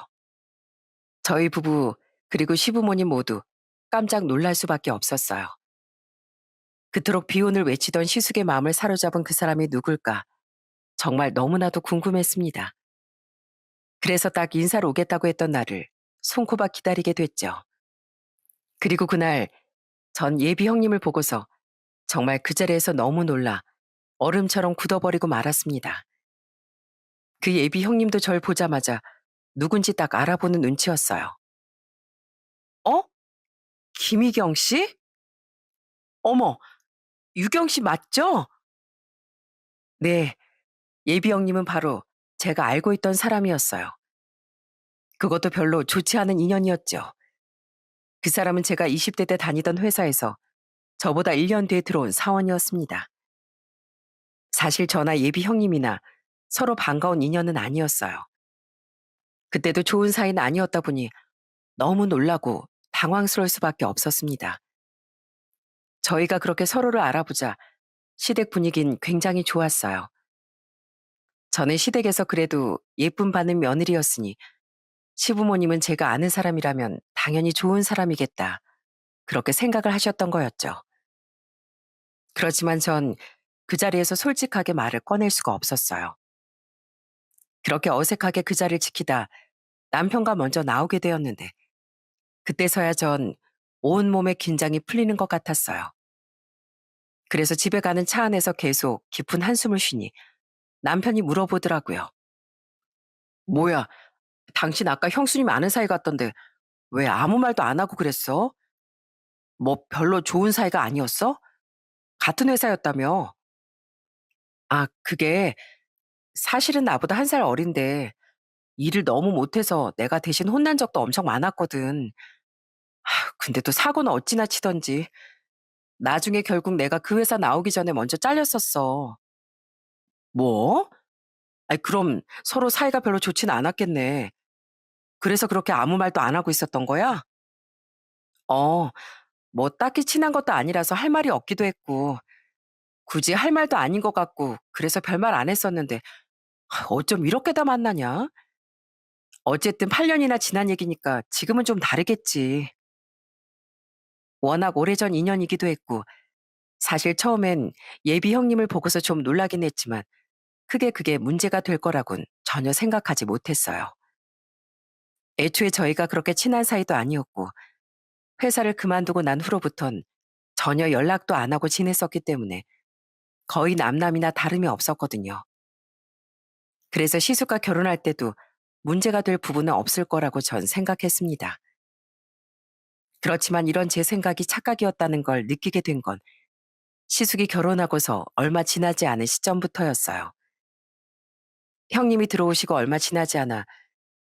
저희 부부 그리고 시부모님 모두 깜짝 놀랄 수밖에 없었어요. 그토록 비혼을 외치던 시숙의 마음을 사로잡은 그 사람이 누굴까 정말 너무나도 궁금했습니다. 그래서 딱 인사를 오겠다고 했던 날을 손꼽아 기다리게 됐죠. 그리고 그날 전 예비 형님을 보고서 정말 그 자리에서 너무 놀라 얼음처럼 굳어버리고 말았습니다. 그 예비 형님도 절 보자마자 누군지 딱 알아보는 눈치였어요. 어? 김희경 씨? 어머, 유경 씨 맞죠? 네, 예비 형님은 바로 제가 알고 있던 사람이었어요. 그것도 별로 좋지 않은 인연이었죠. 그 사람은 제가 20대 때 다니던 회사에서 저보다 1년 뒤에 들어온 사원이었습니다. 사실 저나 예비 형님이나 서로 반가운 인연은 아니었어요. 그때도 좋은 사이는 아니었다 보니 너무 놀라고 당황스러울 수밖에 없었습니다. 저희가 그렇게 서로를 알아보자 시댁 분위긴 굉장히 좋았어요. 저는 시댁에서 그래도 예쁨 받는 며느리였으니 시부모님은 제가 아는 사람이라면 당연히 좋은 사람이겠다. 그렇게 생각을 하셨던 거였죠. 그렇지만 전 그 자리에서 솔직하게 말을 꺼낼 수가 없었어요. 그렇게 어색하게 그 자리를 지키다 남편과 먼저 나오게 되었는데 그때서야 전 온몸의 긴장이 풀리는 것 같았어요. 그래서 집에 가는 차 안에서 계속 깊은 한숨을 쉬니 남편이 물어보더라고요. 뭐야, 당신 아까 형수님 아는 사이 같던데 왜 아무 말도 안 하고 그랬어? 뭐 별로 좋은 사이가 아니었어? 같은 회사였다며? 아, 그게 사실은 나보다 한 살 어린데 일을 너무 못해서 내가 대신 혼난 적도 엄청 많았거든. 근데 또 사고는 어찌나 치던지. 나중에 결국 내가 그 회사 나오기 전에 먼저 잘렸었어. 뭐? 아이, 그럼 서로 사이가 별로 좋진 않았겠네. 그래서 그렇게 아무 말도 안 하고 있었던 거야? 어, 뭐 딱히 친한 것도 아니라서 할 말이 없기도 했고, 굳이 할 말도 아닌 것 같고, 그래서 별말 안 했었는데, 어쩜 이렇게 다 만나냐? 어쨌든 8년이나 지난 얘기니까 지금은 좀 다르겠지. 워낙 오래전 인연이기도 했고, 사실 처음엔 예비 형님을 보고서 좀 놀라긴 했지만, 크게 그게 문제가 될 거라곤 전혀 생각하지 못했어요. 애초에 저희가 그렇게 친한 사이도 아니었고, 회사를 그만두고 난 후로부턴 전혀 연락도 안 하고 지냈었기 때문에 거의 남남이나 다름이 없었거든요. 그래서 시숙과 결혼할 때도 문제가 될 부분은 없을 거라고 전 생각했습니다. 그렇지만 이런 제 생각이 착각이었다는 걸 느끼게 된 건 시숙이 결혼하고서 얼마 지나지 않은 시점부터였어요. 형님이 들어오시고 얼마 지나지 않아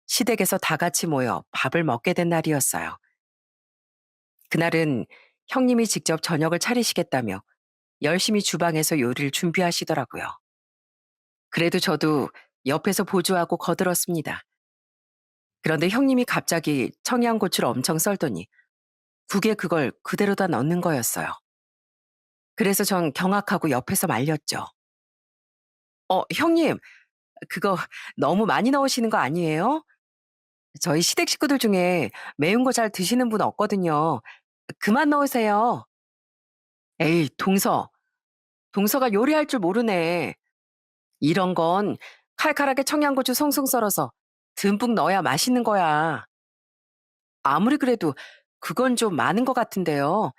시댁에서 다 같이 모여 밥을 먹게 된 날이었어요. 그날은 형님이 직접 저녁을 차리시겠다며 열심히 주방에서 요리를 준비하시더라고요. 그래도 저도 옆에서 보조하고 거들었습니다. 그런데 형님이 갑자기 청양고추를 엄청 썰더니 국에 그걸 그대로다 넣는 거였어요. 그래서 전 경악하고 옆에서 말렸죠. 형님, 그거 너무 많이 넣으시는 거 아니에요? 저희 시댁 식구들 중에 매운 거 잘 드시는 분 없거든요. 그만 넣으세요. 에이, 동서가 요리할 줄 모르네. 이런 건 칼칼하게 청양고추 송송 썰어서 듬뿍 넣어야 맛있는 거야. 아무리 그래도 그건 좀 많은 것 같은데요.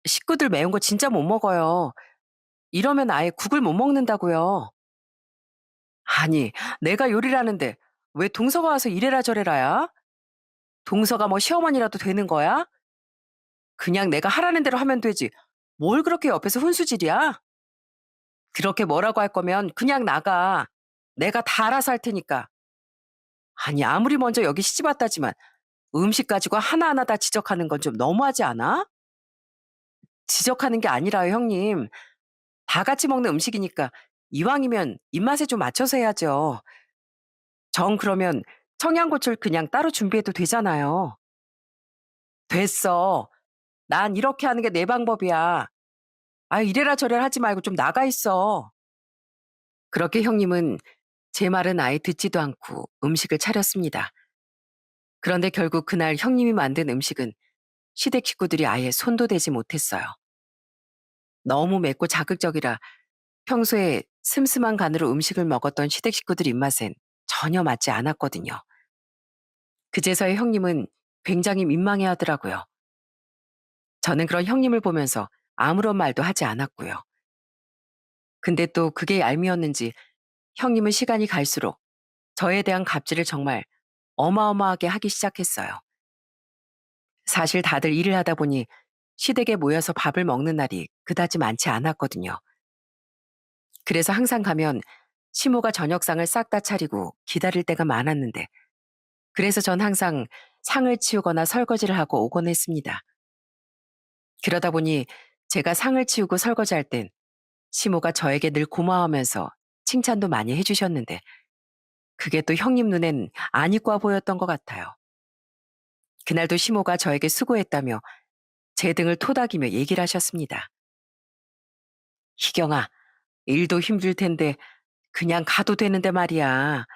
식구들 매운 거 진짜 못 먹어요. 이러면 아예 국을 못 먹는다고요. 아니, 내가 요리를 하는데 왜 동서가 와서 이래라 저래라야? 동서가 뭐 시어머니라도 되는 거야? 그냥 내가 하라는 대로 하면 되지. 뭘 그렇게 옆에서 훈수질이야? 그렇게 뭐라고 할 거면 그냥 나가. 내가 다 알아서 할 테니까. 아니, 아무리 먼저 여기 시집 왔다지만 음식 가지고 하나하나 다 지적하는 건 좀 너무하지 않아? 지적하는 게 아니라요, 형님. 다 같이 먹는 음식이니까 이왕이면 입맛에 좀 맞춰서 해야죠. 정 그러면 청양고추를 그냥 따로 준비해도 되잖아요. 됐어. 난 이렇게 하는 게 내 방법이야. 아, 이래라 저래라 하지 말고 좀 나가 있어. 그렇게 형님은 제 말은 아예 듣지도 않고 음식을 차렸습니다. 그런데 결국 그날 형님이 만든 음식은 시댁 식구들이 아예 손도 대지 못했어요. 너무 맵고 자극적이라 평소에 슴슴한 간으로 음식을 먹었던 시댁 식구들 입맛엔 전혀 맞지 않았거든요. 그제서야 형님은 굉장히 민망해 하더라고요. 저는 그런 형님을 보면서 아무런 말도 하지 않았고요. 근데 또 그게 얄미웠는지 형님은 시간이 갈수록 저에 대한 갑질을 정말 어마어마하게 하기 시작했어요. 사실 다들 일을 하다 보니 시댁에 모여서 밥을 먹는 날이 그다지 많지 않았거든요. 그래서 항상 가면 시모가 저녁상을 싹 다 차리고 기다릴 때가 많았는데 그래서 전 항상 상을 치우거나 설거지를 하고 오곤 했습니다. 그러다 보니 제가 상을 치우고 설거지할 땐 시모가 저에게 늘 고마워하면서 칭찬도 많이 해주셨는데 그게 또 형님 눈엔 안 이뻐 보였던 것 같아요. 그날도 시모가 저에게 수고했다며 제 등을 토닥이며 얘기를 하셨습니다. 희경아, 일도 힘들 텐데 그냥 가도 되는데 말이야.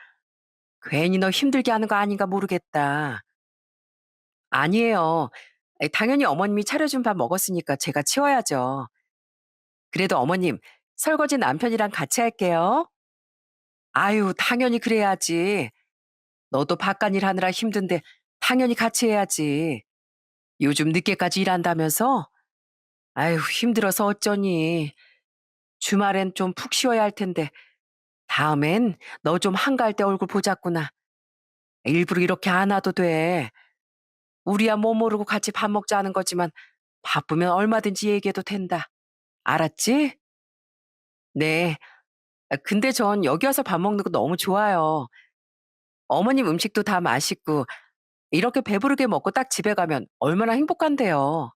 괜히 너 힘들게 하는 거 아닌가 모르겠다. 아니에요. 당연히 어머님이 차려준 밥 먹었으니까 제가 치워야죠. 그래도 어머님, 설거지 남편이랑 같이 할게요. 아유, 당연히 그래야지. 너도 바깥일 하느라 힘든데 당연히 같이 해야지. 요즘 늦게까지 일한다면서? 아유, 힘들어서 어쩌니. 주말엔 좀 푹 쉬어야 할 텐데 다음엔 너 좀 한가할 때 얼굴 보자꾸나. 일부러 이렇게 안 와도 돼. 우리야 뭐 모르고 같이 밥 먹자는 거지만 바쁘면 얼마든지 얘기해도 된다. 알았지? 네. 근데 전 여기 와서 밥 먹는 거 너무 좋아요. 어머님 음식도 다 맛있고 이렇게 배부르게 먹고 딱 집에 가면 얼마나 행복한데요.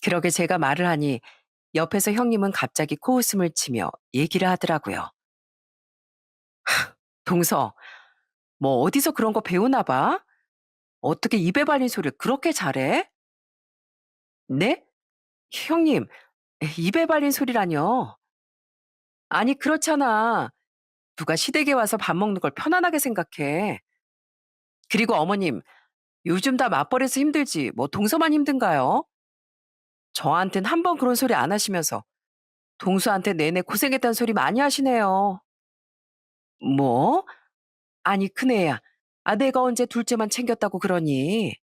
그러게 제가 말을 하니 옆에서 형님은 갑자기 코웃음을 치며 얘기를 하더라고요. 동서, 뭐 어디서 그런 거 배우나 봐? 어떻게 입에 발린 소리를 그렇게 잘해? 네? 형님, 입에 발린 소리라뇨? 아니, 그렇잖아. 누가 시댁에 와서 밥 먹는 걸 편안하게 생각해. 그리고 어머님, 요즘 다 맞벌이해서 힘들지, 뭐 동서만 힘든가요? 저한텐 한 번 그런 소리 안 하시면서 동서한테 내내 고생했다는 소리 많이 하시네요. 뭐? 아니, 큰애야. 아, 내가 언제 둘째만 챙겼다고 그러니?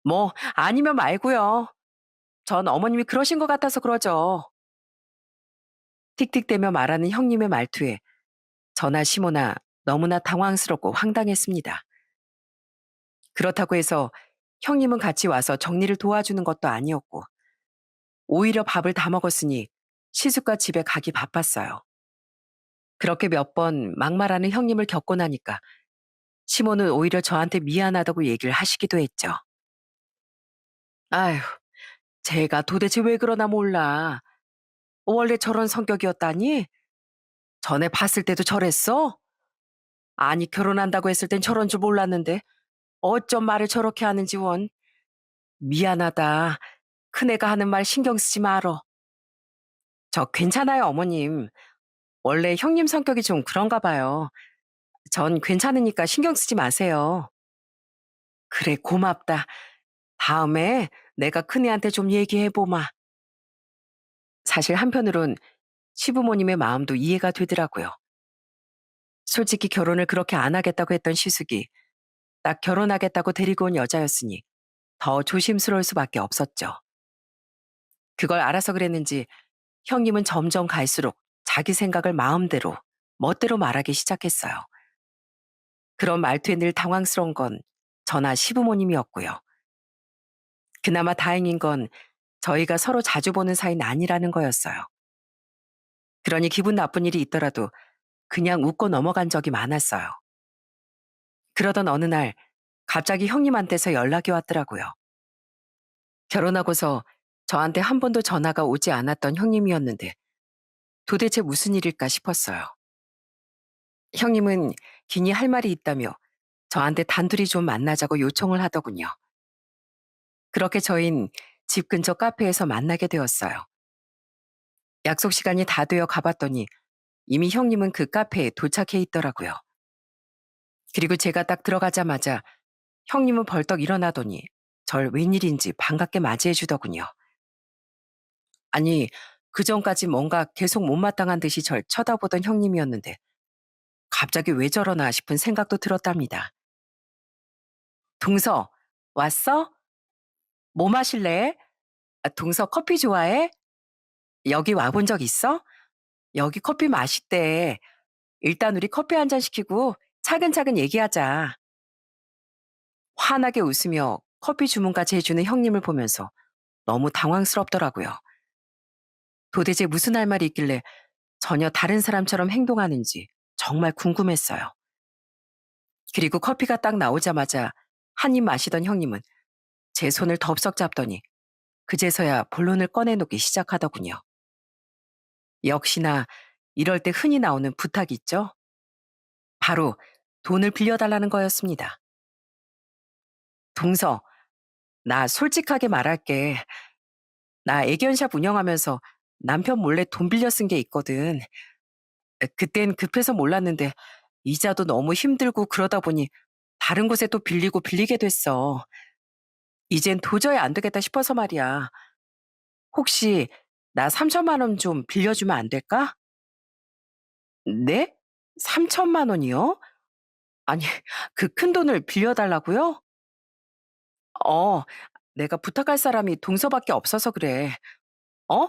뭐, 아니면 말고요. 전 어머님이 그러신 것 같아서 그러죠. 틱틱대며 말하는 형님의 말투에 저나 시모나 너무나 당황스럽고 황당했습니다. 그렇다고 해서 형님은 같이 와서 정리를 도와주는 것도 아니었고, 오히려 밥을 다 먹었으니 시숙과 집에 가기 바빴어요. 그렇게 몇 번 막말하는 형님을 겪고 나니까 시모는 오히려 저한테 미안하다고 얘기를 하시기도 했죠. 아휴, 제가 도대체 왜 그러나 몰라. 원래 저런 성격이었다니? 전에 봤을 때도 저랬어? 아니, 결혼한다고 했을 땐 저런 줄 몰랐는데 어쩜 말을 저렇게 하는지 원. 미안하다. 큰애가 하는 말 신경 쓰지 말어. 저 괜찮아요, 어머님. 원래 형님 성격이 좀 그런가 봐요. 전 괜찮으니까 신경 쓰지 마세요. 그래, 고맙다. 다음에 내가 큰애한테 좀 얘기해보마. 사실 한편으론 시부모님의 마음도 이해가 되더라고요. 솔직히 결혼을 그렇게 안 하겠다고 했던 시숙이 딱 결혼하겠다고 데리고 온 여자였으니 더 조심스러울 수밖에 없었죠. 그걸 알아서 그랬는지 형님은 점점 갈수록 자기 생각을 마음대로, 멋대로 말하기 시작했어요. 그런 말투에 늘 당황스러운 건 저나 시부모님이었고요. 그나마 다행인 건 저희가 서로 자주 보는 사이는 아니라는 거였어요. 그러니 기분 나쁜 일이 있더라도 그냥 웃고 넘어간 적이 많았어요. 그러던 어느 날 갑자기 형님한테서 연락이 왔더라고요. 결혼하고서 저한테 한 번도 전화가 오지 않았던 형님이었는데 도대체 무슨 일일까 싶었어요. 형님은 긴히 할 말이 있다며 저한테 단둘이 좀 만나자고 요청을 하더군요. 그렇게 저흰 집 근처 카페에서 만나게 되었어요. 약속 시간이 다 되어 가봤더니 이미 형님은 그 카페에 도착해 있더라고요. 그리고 제가 딱 들어가자마자 형님은 벌떡 일어나더니 절 웬일인지 반갑게 맞이해 주더군요. 아니, 그전까지 뭔가 계속 못마땅한 듯이 절 쳐다보던 형님이었는데 갑자기 왜 저러나 싶은 생각도 들었답니다. 동서, 왔어? 뭐 마실래? 아, 동서 커피 좋아해? 여기 와본 적 있어? 여기 커피 맛있대. 일단 우리 커피 한 잔 시키고 차근차근 얘기하자. 환하게 웃으며 커피 주문까지 해주는 형님을 보면서 너무 당황스럽더라고요. 도대체 무슨 할 말이 있길래 전혀 다른 사람처럼 행동하는지 정말 궁금했어요. 그리고 커피가 딱 나오자마자 한 입 마시던 형님은 제 손을 덥석 잡더니 그제서야 본론을 꺼내놓기 시작하더군요. 역시나 이럴 때 흔히 나오는 부탁이 있죠? 바로 돈을 빌려달라는 거였습니다. 동서, 나 솔직하게 말할게. 나 애견샵 운영하면서 남편 몰래 돈 빌려 쓴 게 있거든. 그땐 급해서 몰랐는데 이자도 너무 힘들고 그러다 보니 다른 곳에 또 빌리고 빌리게 됐어. 이젠 도저히 안 되겠다 싶어서 말이야. 혹시 나 3천만 원 좀 빌려주면 안 될까? 네? 3천만 원이요? 아니, 그 큰 돈을 빌려달라고요? 어, 내가 부탁할 사람이 동서밖에 없어서 그래. 어?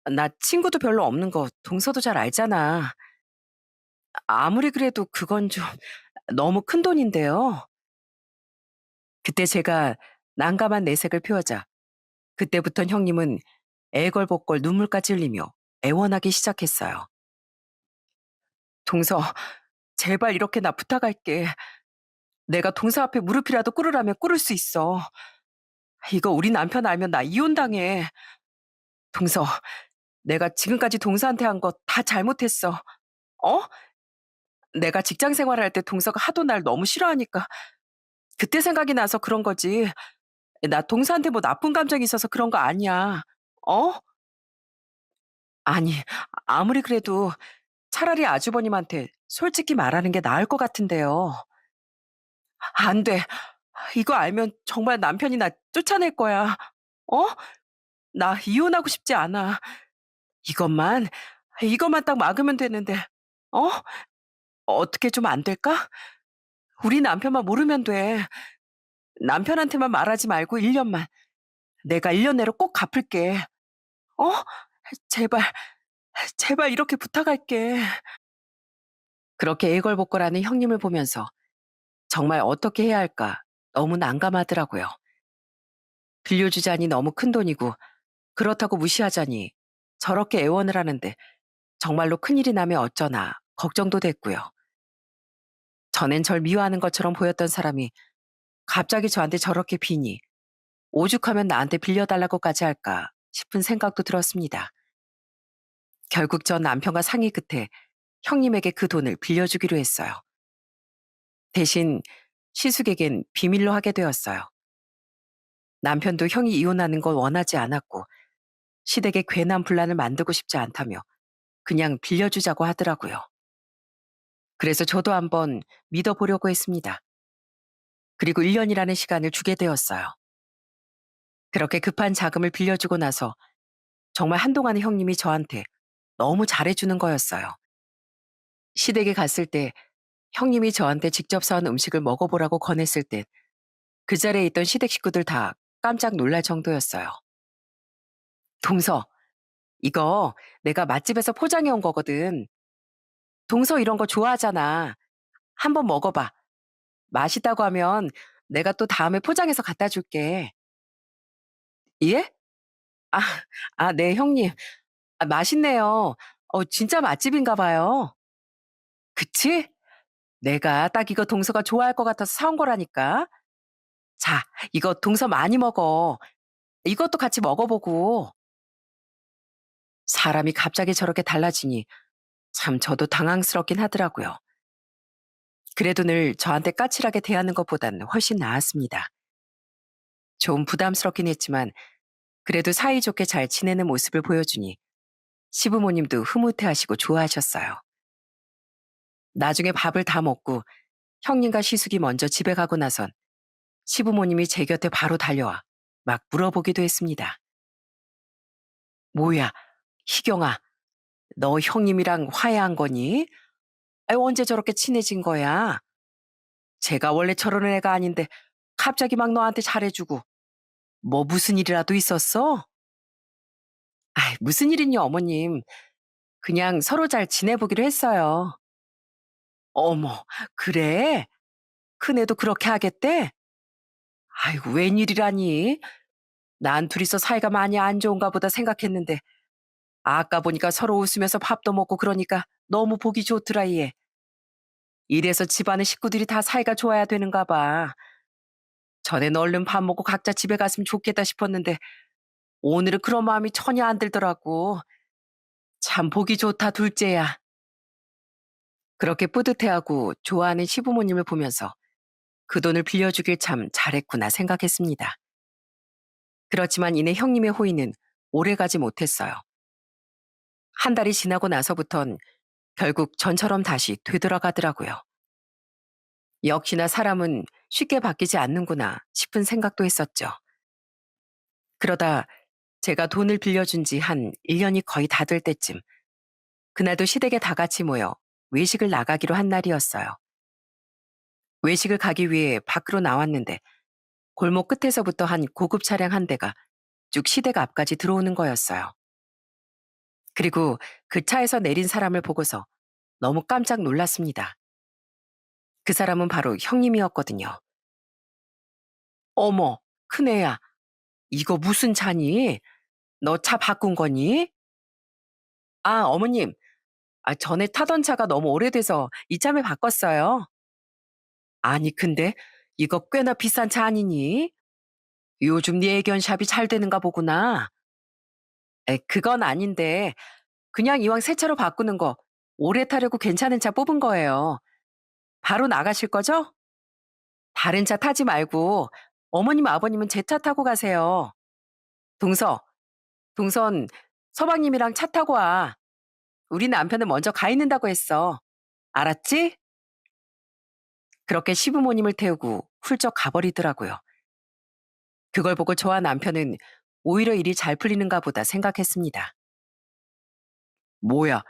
나 친구도 별로 없는 거 동서도 잘 알잖아. 아무리 그래도 그건 좀 너무 큰 돈인데요. 그때 제가 난감한 내색을 표하자 그때부턴 형님은 애걸복걸 눈물까지 흘리며 애원하기 시작했어요. 동서, 제발 이렇게 나 부탁할게. 내가 동서 앞에 무릎이라도 꿇으라면 꿇을 수 있어. 이거 우리 남편 알면 나 이혼당해. 동서, 내가 지금까지 동서한테 한 거 다 잘못했어. 어? 내가 직장 생활할 때 동서가 하도 날 너무 싫어하니까 그때 생각이 나서 그런 거지. 나 동서한테 뭐 나쁜 감정이 있어서 그런 거 아니야. 어? 아니, 아무리 그래도 차라리 아주버님한테 솔직히 말하는 게 나을 것 같은데요. 안 돼. 이거 알면 정말 남편이 나 쫓아낼 거야. 어? 나 이혼하고 싶지 않아. 이것만, 이것만 딱 막으면 되는데. 어? 어떻게 좀 안 될까? 우리 남편만 모르면 돼. 남편한테만 말하지 말고 1년만. 내가 1년 내로 꼭 갚을게. 어? 제발, 제발 이렇게 부탁할게. 그렇게 애걸복걸하는 형님을 보면서 정말 어떻게 해야 할까 너무 난감하더라고요. 빌려주자니 너무 큰 돈이고 그렇다고 무시하자니 저렇게 애원을 하는데 정말로 큰일이 나면 어쩌나 걱정도 됐고요. 전엔 절 미워하는 것처럼 보였던 사람이 갑자기 저한테 저렇게 비니 오죽하면 나한테 빌려달라고까지 할까 싶은 생각도 들었습니다. 결국 전 남편과 상의 끝에 형님에게 그 돈을 빌려주기로 했어요. 대신 시숙에겐 비밀로 하게 되었어요. 남편도 형이 이혼하는 걸 원하지 않았고 시댁에 괜한 분란을 만들고 싶지 않다며 그냥 빌려주자고 하더라고요. 그래서 저도 한번 믿어보려고 했습니다. 그리고 1년이라는 시간을 주게 되었어요. 그렇게 급한 자금을 빌려주고 나서 정말 한동안은 형님이 저한테 너무 잘해주는 거였어요. 시댁에 갔을 때 형님이 저한테 직접 사온 음식을 먹어보라고 권했을 땐 그 자리에 있던 시댁 식구들 다 깜짝 놀랄 정도였어요. 동서, 이거 내가 맛집에서 포장해 온 거거든. 동서 이런 거 좋아하잖아. 한번 먹어봐. 맛있다고 하면 내가 또 다음에 포장해서 갖다 줄게. 예? 아, 네, 형님. 맛있네요. 진짜 맛집인가 봐요. 그치? 내가 딱 이거 동서가 좋아할 것 같아서 사온 거라니까. 자, 이거 동서 많이 먹어. 이것도 같이 먹어보고. 사람이 갑자기 저렇게 달라지니 참 저도 당황스럽긴 하더라고요. 그래도 늘 저한테 까칠하게 대하는 것보다는 훨씬 나았습니다. 좀 부담스럽긴 했지만 그래도 사이좋게 잘 지내는 모습을 보여주니 시부모님도 흐뭇해하시고 좋아하셨어요. 나중에 밥을 다 먹고 형님과 시숙이 먼저 집에 가고 나선 시부모님이 제 곁에 바로 달려와 막 물어보기도 했습니다. 뭐야, 희경아, 너 형님이랑 화해한 거니? 언제 저렇게 친해진 거야? 제가 원래 저런 애가 아닌데 갑자기 막 너한테 잘해주고 뭐 무슨 일이라도 있었어? 무슨 일이냐 어머님. 그냥 서로 잘 지내보기로 했어요. 어머, 그래? 큰애도 그렇게 하겠대? 아이고, 웬일이라니? 난 둘이서 사이가 많이 안 좋은가 보다 생각했는데 아까 보니까 서로 웃으면서 밥도 먹고 그러니까 너무 보기 좋더라 얘. 이래서 집안의 식구들이 다 사이가 좋아야 되는가 봐. 전엔 얼른 밥 먹고 각자 집에 갔으면 좋겠다 싶었는데 오늘은 그런 마음이 전혀 안 들더라고. 참 보기 좋다 둘째야. 그렇게 뿌듯해하고 좋아하는 시부모님을 보면서 그 돈을 빌려주길 참 잘했구나 생각했습니다. 그렇지만 이내 형님의 호의는 오래가지 못했어요. 한 달이 지나고 나서부턴 결국 전처럼 다시 되돌아가더라고요. 역시나 사람은 쉽게 바뀌지 않는구나 싶은 생각도 했었죠. 그러다 제가 돈을 빌려준 지 한 1년이 거의 다 될 때쯤 그날도 시댁에 다 같이 모여 외식을 나가기로 한 날이었어요. 외식을 가기 위해 밖으로 나왔는데 골목 끝에서부터 한 고급 차량 한 대가 쭉 시댁 앞까지 들어오는 거였어요. 그리고 그 차에서 내린 사람을 보고서 너무 깜짝 놀랐습니다. 그 사람은 바로 형님이었거든요. 어머, 큰애야, 이거 무슨 차니? 너 차 바꾼 거니? 아, 어머님, 전에 타던 차가 너무 오래돼서 이참에 바꿨어요. 아니, 근데 이거 꽤나 비싼 차 아니니? 요즘 네 애견샵이 잘 되는가 보구나. 그건 아닌데, 그냥 이왕 새 차로 바꾸는 거, 오래 타려고 괜찮은 차 뽑은 거예요. 바로 나가실 거죠? 다른 차 타지 말고, 어머님, 아버님은 제 차 타고 가세요. 동서, 동선, 서방님이랑 차 타고 와. 우리 남편은 먼저 가 있는다고 했어. 알았지? 그렇게 시부모님을 태우고 훌쩍 가버리더라고요. 그걸 보고 저와 남편은 오히려 일이 잘 풀리는가 보다 생각했습니다. 뭐야,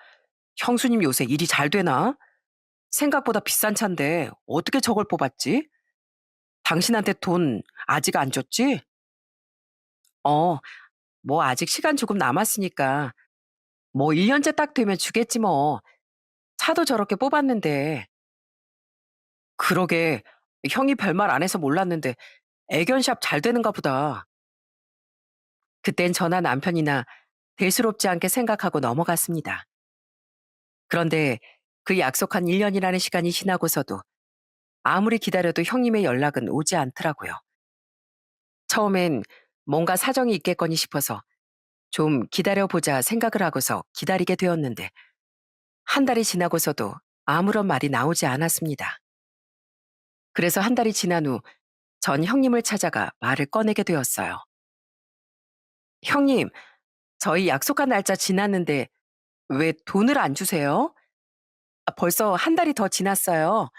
형수님 요새 일이 잘 되나? 생각보다 비싼 차인데 어떻게 저걸 뽑았지? 당신한테 돈 아직 안 줬지? 어, 뭐 아직 시간 조금 남았으니까 뭐 1년째 딱 되면 주겠지 뭐. 차도 저렇게 뽑았는데. 그러게 형이 별말 안 해서 몰랐는데 애견샵 잘 되는가 보다. 그땐 저나 남편이나 대수롭지 않게 생각하고 넘어갔습니다. 그런데 그 약속한 1년이라는 시간이 지나고서도 아무리 기다려도 형님의 연락은 오지 않더라고요. 처음엔 뭔가 사정이 있겠거니 싶어서 좀 기다려보자 생각을 하고서 기다리게 되었는데 한 달이 지나고서도 아무런 말이 나오지 않았습니다. 그래서 한 달이 지난 후 전 형님을 찾아가 말을 꺼내게 되었어요. 형님, 저희 약속한 날짜 지났는데 왜 돈을 안 주세요? 벌써 한 달이 더 지났어요.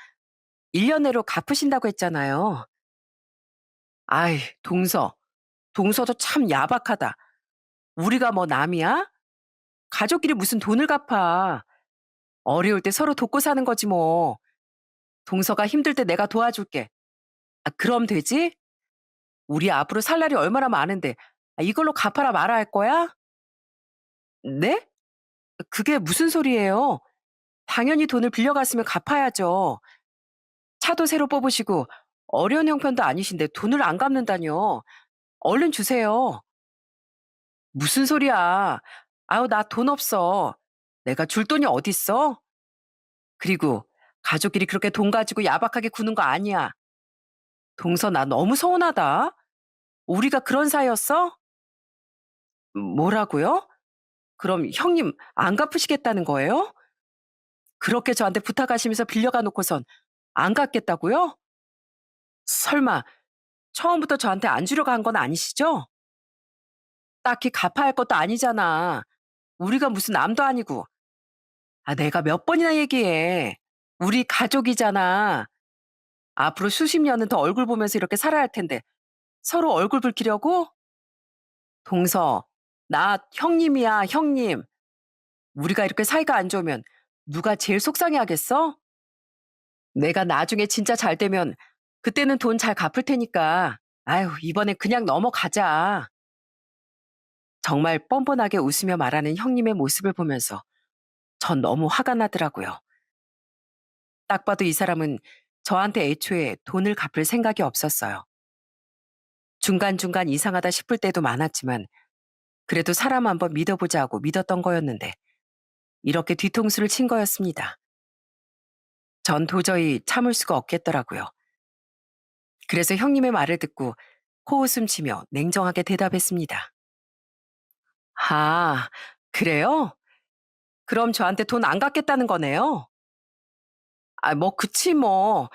1년 내로 갚으신다고 했잖아요. 아이, 동서도 참 야박하다. 우리가 뭐 남이야? 가족끼리 무슨 돈을 갚아. 어려울 때 서로 돕고 사는 거지 뭐. 동서가 힘들 때 내가 도와줄게. 그럼 되지? 우리 앞으로 살 날이 얼마나 많은데 이걸로 갚아라 말아 할 거야? 네? 그게 무슨 소리예요? 당연히 돈을 빌려갔으면 갚아야죠. 차도 새로 뽑으시고 어려운 형편도 아니신데 돈을 안 갚는다뇨. 얼른 주세요. 무슨 소리야. 아우, 나 돈 없어. 내가 줄 돈이 어딨어? 그리고 가족끼리 그렇게 돈 가지고 야박하게 구는 거 아니야. 동서 나 너무 서운하다. 우리가 그런 사이였어? 뭐라고요? 그럼 형님 안 갚으시겠다는 거예요? 그렇게 저한테 부탁하시면서 빌려가 놓고선 안 갚겠다고요? 설마 처음부터 저한테 안 주려고 한 건 아니시죠? 딱히 갚아야 할 것도 아니잖아. 우리가 무슨 남도 아니고. 내가 몇 번이나 얘기해. 우리 가족이잖아. 앞으로 수십 년은 더 얼굴 보면서 이렇게 살아야 할 텐데 서로 얼굴 붉히려고? 동서, 나 형님이야, 형님. 우리가 이렇게 사이가 안 좋으면 누가 제일 속상해 하겠어? 내가 나중에 진짜 잘 되면 그때는 돈 잘 갚을 테니까. 아유, 이번엔 그냥 넘어가자. 정말 뻔뻔하게 웃으며 말하는 형님의 모습을 보면서 전 너무 화가 나더라고요. 딱 봐도 이 사람은 저한테 애초에 돈을 갚을 생각이 없었어요. 중간중간 이상하다 싶을 때도 많았지만 그래도 사람 한번 믿어보자고 믿었던 거였는데 이렇게 뒤통수를 친 거였습니다. 전 도저히 참을 수가 없겠더라고요. 그래서 형님의 말을 듣고 코웃음 치며 냉정하게 대답했습니다. 아, 그래요? 그럼 저한테 돈 안 갚겠다는 거네요? 아, 뭐, 그치, 뭐.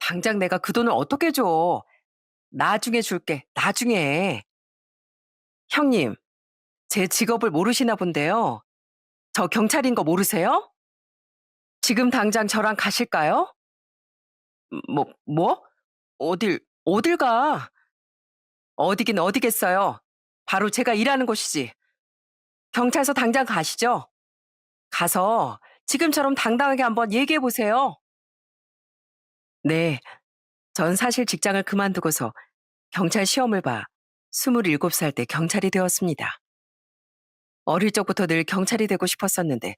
당장 내가 그 돈을 어떻게 줘. 나중에 줄게, 나중에. 형님, 제 직업을 모르시나 본데요. 저 경찰인 거 모르세요? 지금 당장 저랑 가실까요? 뭐? 어딜 가? 어디긴 어디겠어요. 바로 제가 일하는 곳이지. 경찰서 당장 가시죠. 가서 지금처럼 당당하게 한번 얘기해 보세요. 네, 전 사실 직장을 그만두고서 경찰 시험을 봐 27살 때 경찰이 되었습니다. 어릴 적부터 늘 경찰이 되고 싶었었는데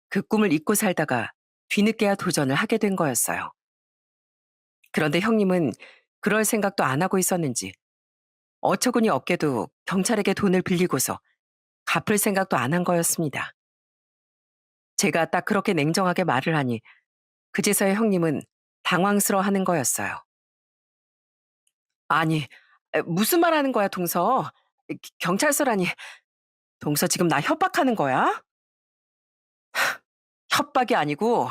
그 꿈을 잊고 살다가 뒤늦게야 도전을 하게 된 거였어요. 그런데 형님은 그럴 생각도 안 하고 있었는지 어처구니 없게도 경찰에게 돈을 빌리고서 갚을 생각도 안 한 거였습니다. 제가 딱 그렇게 냉정하게 말을 하니 그제서야 형님은 당황스러워 하는 거였어요. 아니, 무슨 말 하는 거야, 동서? 경찰서라니. 동서 지금 나 협박하는 거야? 협박이 아니고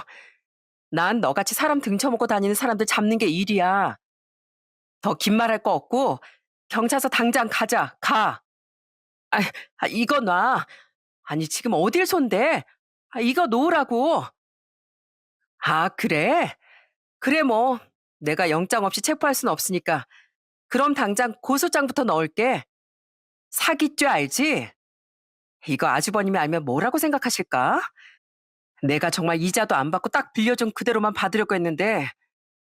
난 너같이 사람 등쳐먹고 다니는 사람들 잡는 게 일이야. 더 긴 말 할 거 없고 경찰서 당장 가자. 가. 아, 이거 놔. 아니 지금 어딜 손대? 이거 놓으라고. 아, 그래? 그래 뭐 내가 영장 없이 체포할 순 없으니까 그럼 당장 고소장부터 넣을게. 사기죄 알지? 이거 아주버님이 알면 뭐라고 생각하실까? 내가 정말 이자도 안 받고 딱 빌려준 그대로만 받으려고 했는데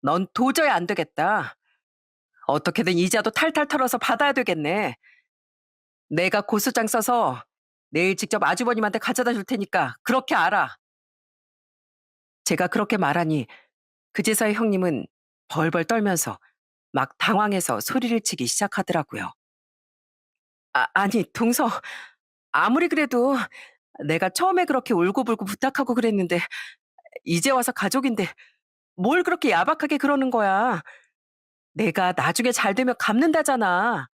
넌 도저히 안 되겠다. 어떻게든 이자도 탈탈 털어서 받아야 되겠네. 내가 고소장 써서 내일 직접 아주버님한테 가져다 줄 테니까 그렇게 알아. 제가 그렇게 말하니 그제서야 형님은 벌벌 떨면서 막 당황해서 소리를 치기 시작하더라고요. 아니, 동서, 아무리 그래도 내가 처음에 그렇게 울고불고 부탁하고 그랬는데 이제 와서 가족인데 뭘 그렇게 야박하게 그러는 거야. 내가 나중에 잘 되면 갚는다잖아.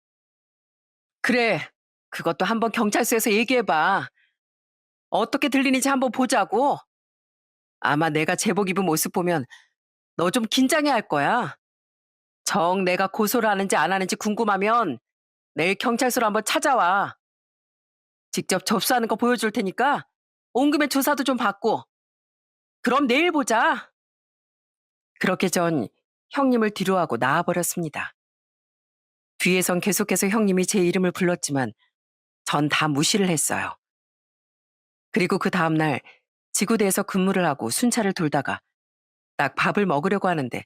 그래, 그것도 한번 경찰서에서 얘기해봐. 어떻게 들리는지 한번 보자고. 아마 내가 제복 입은 모습 보면 너 좀 긴장해 할 거야. 정 내가 고소를 하는지 안 하는지 궁금하면 내일 경찰서로 한번 찾아와. 직접 접수하는 거 보여줄 테니까 온 김에 조사도 좀 받고. 그럼 내일 보자. 그렇게 전 형님을 뒤로하고 나와버렸습니다. 뒤에선 계속해서 형님이 제 이름을 불렀지만 전 다 무시를 했어요. 그리고 그 다음날 지구대에서 근무를 하고 순찰을 돌다가 딱 밥을 먹으려고 하는데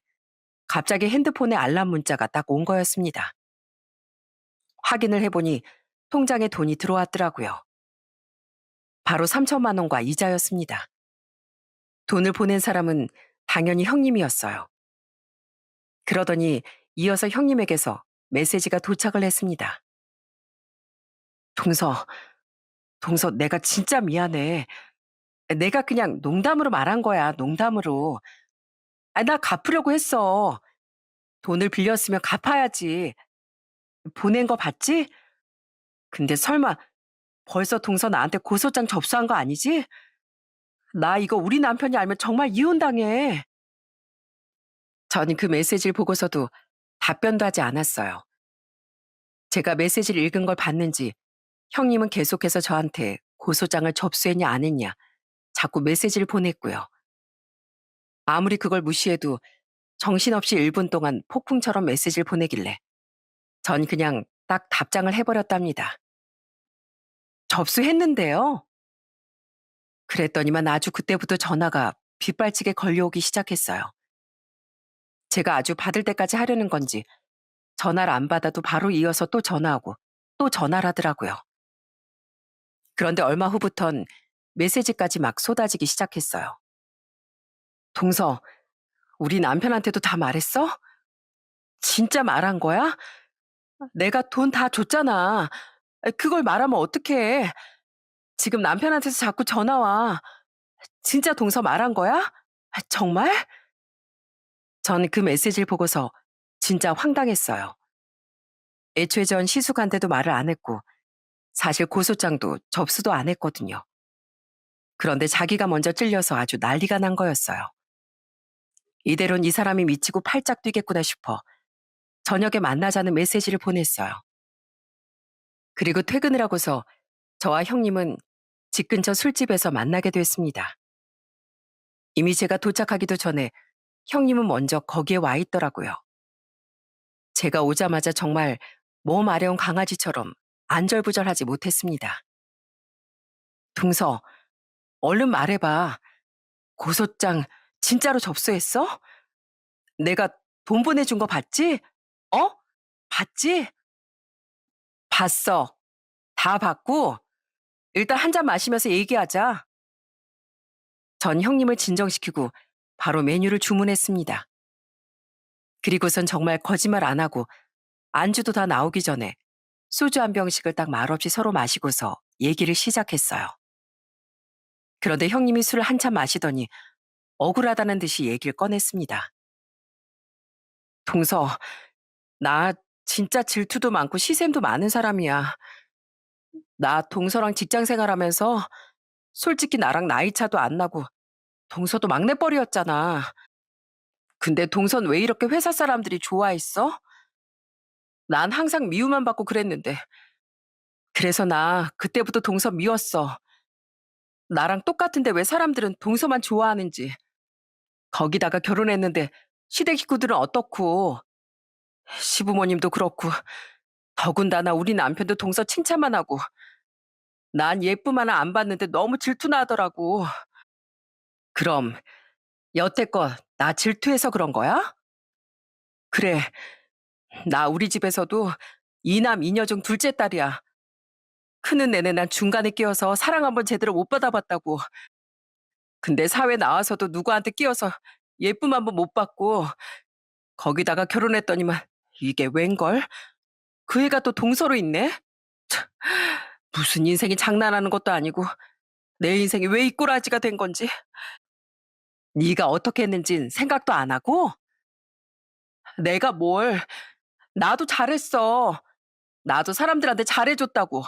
갑자기 핸드폰에 알람 문자가 딱 온 거였습니다. 확인을 해보니 통장에 돈이 들어왔더라고요. 바로 3천만 원과 이자였습니다. 돈을 보낸 사람은 당연히 형님이었어요. 그러더니 이어서 형님에게서 메시지가 도착을 했습니다. 동서, 동서, 내가 진짜 미안해. 내가 그냥 농담으로 말한 거야, 농담으로. 나 갚으려고 했어. 돈을 빌렸으면 갚아야지. 보낸 거 봤지? 근데 설마 벌써 동서 나한테 고소장 접수한 거 아니지? 나 이거 우리 남편이 알면 정말 이혼당해. 전 그 메시지를 보고서도 답변도 하지 않았어요. 제가 메시지를 읽은 걸 봤는지 형님은 계속해서 저한테 고소장을 접수했냐 안 했냐 자꾸 메시지를 보냈고요. 아무리 그걸 무시해도 정신없이 1분 동안 폭풍처럼 메시지를 보내길래 전 그냥 딱 답장을 해버렸답니다. 접수했는데요. 그랬더니만 아주 그때부터 전화가 빗발치게 걸려오기 시작했어요. 제가 아주 받을 때까지 하려는 건지 전화를 안 받아도 바로 이어서 또 전화하고 또 전화를 하더라고요. 그런데 얼마 후부턴 메시지까지 막 쏟아지기 시작했어요. 동서, 우리 남편한테도 다 말했어? 진짜 말한 거야? 내가 돈 다 줬잖아. 그걸 말하면 어떡해. 지금 남편한테서 자꾸 전화 와. 진짜 동서 말한 거야? 정말? 전 그 메시지를 보고서 진짜 황당했어요. 애초에 전 시숙한테도 말을 안 했고 사실 고소장도 접수도 안 했거든요. 그런데 자기가 먼저 찔려서 아주 난리가 난 거였어요. 이대로는 이 사람이 미치고 팔짝 뛰겠구나 싶어 저녁에 만나자는 메시지를 보냈어요. 그리고 퇴근을 하고서 저와 형님은 집 근처 술집에서 만나게 됐습니다. 이미 제가 도착하기도 전에 형님은 먼저 거기에 와 있더라고요. 제가 오자마자 정말 몸 아려운 강아지처럼 안절부절하지 못했습니다. 동서, 얼른 말해봐. 고소장 진짜로 접수했어? 내가 돈 보내준 거 봤지? 어? 봤지? 봤어. 다 봤고, 일단 한 잔 마시면서 얘기하자. 전 형님을 진정시키고 바로 메뉴를 주문했습니다. 그리고선 정말 거짓말 안 하고 안주도 다 나오기 전에 소주 한 병씩을 딱 말없이 서로 마시고서 얘기를 시작했어요. 그런데 형님이 술을 한참 마시더니 억울하다는 듯이 얘기를 꺼냈습니다. 동서, 나 진짜 질투도 많고 시샘도 많은 사람이야. 나 동서랑 직장 생활하면서 솔직히 나랑 나이 차도 안 나고 동서도 막내뻘이었잖아. 근데 동선 왜 이렇게 회사 사람들이 좋아했어? 난 항상 미움만 받고 그랬는데. 그래서 나 그때부터 동서 미웠어. 나랑 똑같은데 왜 사람들은 동서만 좋아하는지. 거기다가 결혼했는데 시댁 식구들은 어떻고 시부모님도 그렇고 더군다나 우리 남편도 동서 칭찬만 하고 난 예쁨 하나 안 받는데 너무 질투나더라고. 그럼 여태껏 나 질투해서 그런 거야? 그래, 나 우리 집에서도 이남 이녀 중 둘째 딸이야. 크는 내내 난 중간에 끼어서 사랑 한번 제대로 못 받아봤다고. 근데 사회 나와서도 누구한테 끼어서 예쁨 한번 못 받고 거기다가 결혼했더니만 이게 웬걸? 그 애가 또 동서로 있네? 무슨 인생이 장난하는 것도 아니고 내 인생이 왜 이 꼬라지가 된 건지. 네가 어떻게 했는진 생각도 안 하고? 내가 뭘, 나도 잘했어. 나도 사람들한테 잘해줬다고.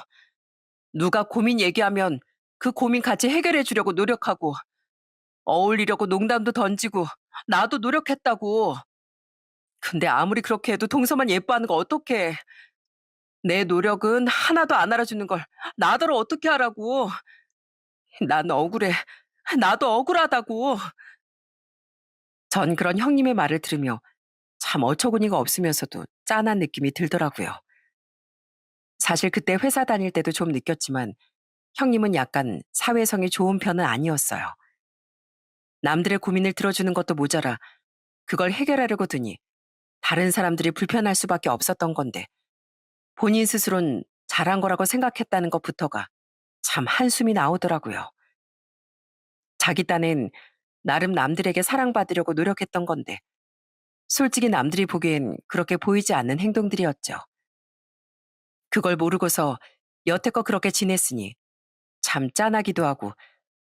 누가 고민 얘기하면 그 고민 같이 해결해 주려고 노력하고 어울리려고 농담도 던지고 나도 노력했다고. 근데 아무리 그렇게 해도 동서만 예뻐하는 거 어떡해. 내 노력은 하나도 안 알아주는 걸 나더러 어떻게 하라고. 난 억울해. 나도 억울하다고. 전 그런 형님의 말을 들으며 참 어처구니가 없으면서도 짠한 느낌이 들더라고요. 사실 그때 회사 다닐 때도 좀 느꼈지만 형님은 약간 사회성이 좋은 편은 아니었어요. 남들의 고민을 들어주는 것도 모자라 그걸 해결하려고 드니 다른 사람들이 불편할 수밖에 없었던 건데 본인 스스로는 잘한 거라고 생각했다는 것부터가 참 한숨이 나오더라고요. 자기 딴엔 나름 남들에게 사랑받으려고 노력했던 건데 솔직히 남들이 보기엔 그렇게 보이지 않는 행동들이었죠. 그걸 모르고서 여태껏 그렇게 지냈으니 참 짠하기도 하고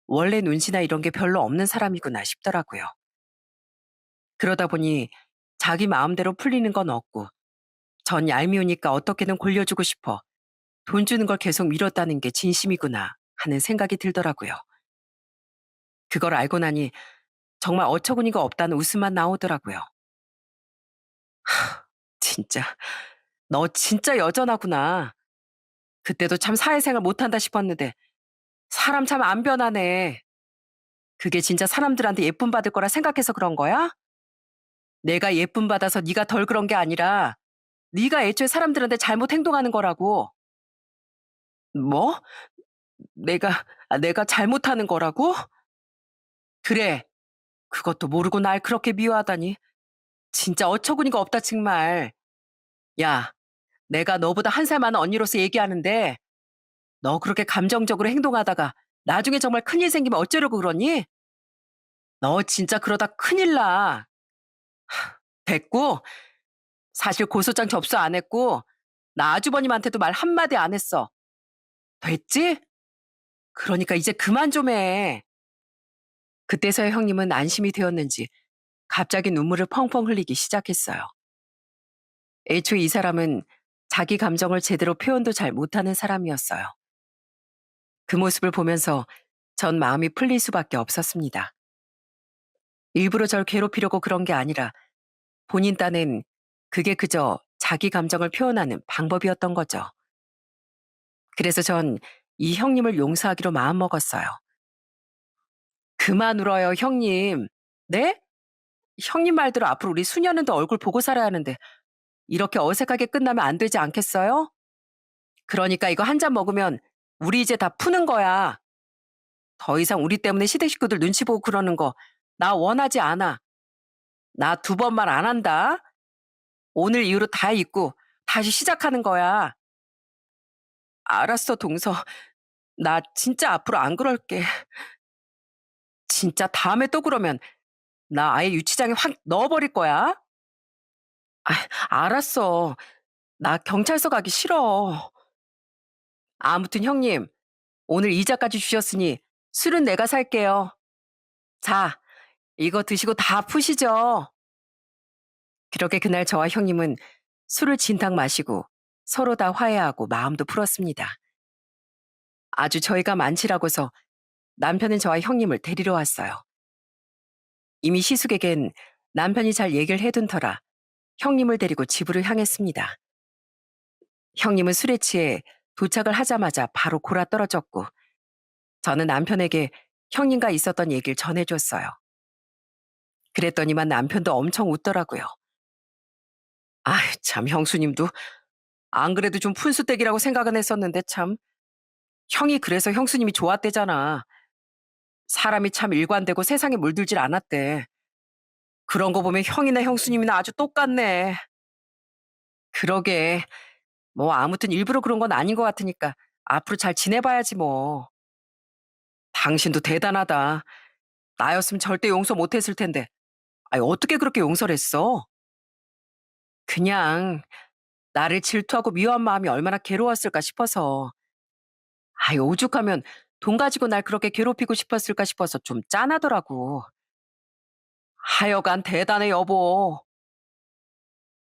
원래 눈치나 이런 게 별로 없는 사람이구나 싶더라고요. 그러다 보니 자기 마음대로 풀리는 건 없고 전 얄미우니까 어떻게든 골려주고 싶어 돈 주는 걸 계속 미뤘다는 게 진심이구나 하는 생각이 들더라고요. 그걸 알고 나니 정말 어처구니가 없다는 웃음만 나오더라고요. 진짜, 너 진짜 여전하구나. 그때도 참 사회생활 못한다 싶었는데 사람 참 안 변하네. 그게 진짜 사람들한테 예쁨 받을 거라 생각해서 그런 거야? 내가 예쁨 받아서 네가 덜 그런 게 아니라 네가 애초에 사람들한테 잘못 행동하는 거라고. 뭐? 내가 잘못하는 거라고? 그래. 그것도 모르고 날 그렇게 미워하다니. 진짜 어처구니가 없다 정말. 야, 내가 너보다 한 살 많은 언니로서 얘기하는데 너 그렇게 감정적으로 행동하다가 나중에 정말 큰일 생기면 어쩌려고 그러니? 너 진짜 그러다 큰일 나. 됐고, 사실 고소장 접수 안 했고 나 아주버님한테도 말 한마디 안 했어. 됐지? 그러니까 이제 그만 좀 해. 그때서야 형님은 안심이 되었는지 갑자기 눈물을 펑펑 흘리기 시작했어요. 애초에 이 사람은 자기 감정을 제대로 표현도 잘 못하는 사람이었어요. 그 모습을 보면서 전 마음이 풀릴 수밖에 없었습니다. 일부러 절 괴롭히려고 그런 게 아니라 본인 딴엔 그게 그저 자기 감정을 표현하는 방법이었던 거죠. 그래서 전 이 형님을 용서하기로 마음먹었어요. 그만 울어요, 형님. 네? 형님 말대로 앞으로 우리 수년은 더 얼굴 보고 살아야 하는데 이렇게 어색하게 끝나면 안 되지 않겠어요? 그러니까 이거 한 잔 먹으면 우리 이제 다 푸는 거야. 더 이상 우리 때문에 시댁 식구들 눈치 보고 그러는 거 나 원하지 않아. 나 두 번 말 안 한다. 오늘 이후로 다 잊고 다시 시작하는 거야. 알았어, 동서. 나 진짜 앞으로 안 그럴게. 진짜 다음에 또 그러면 나 아예 유치장에 확 넣어버릴 거야. 아, 알았어. 나 경찰서 가기 싫어. 아무튼 형님, 오늘 이자까지 주셨으니 술은 내가 살게요. 자, 이거 드시고 다 푸시죠. 그렇게 그날 저와 형님은 술을 진탕 마시고 서로 다 화해하고 마음도 풀었습니다. 아주 저희가 많지라고서 남편은 저와 형님을 데리러 왔어요. 이미 시숙에겐 남편이 잘 얘기를 해둔 터라 형님을 데리고 집으로 향했습니다. 형님은 술에 취해 도착을 하자마자 바로 골아 떨어졌고 저는 남편에게 형님과 있었던 얘기를 전해줬어요. 그랬더니만 남편도 엄청 웃더라고요. 아이, 참, 형수님도 안 그래도 좀 푼수댁이라고 생각은 했었는데 참. 형이 그래서 형수님이 좋았대잖아. 사람이 참 일관되고 세상에 물들질 않았대. 그런 거 보면 형이나 형수님이나 아주 똑같네. 그러게. 뭐 아무튼 일부러 그런 건 아닌 것 같으니까 앞으로 잘 지내봐야지 뭐. 당신도 대단하다. 나였으면 절대 용서 못했을 텐데. 아니, 어떻게 그렇게 용서를 했어? 그냥 나를 질투하고 미워한 마음이 얼마나 괴로웠을까 싶어서. 아이, 오죽하면 돈 가지고 날 그렇게 괴롭히고 싶었을까 싶어서 좀 짠하더라고. 하여간 대단해, 여보.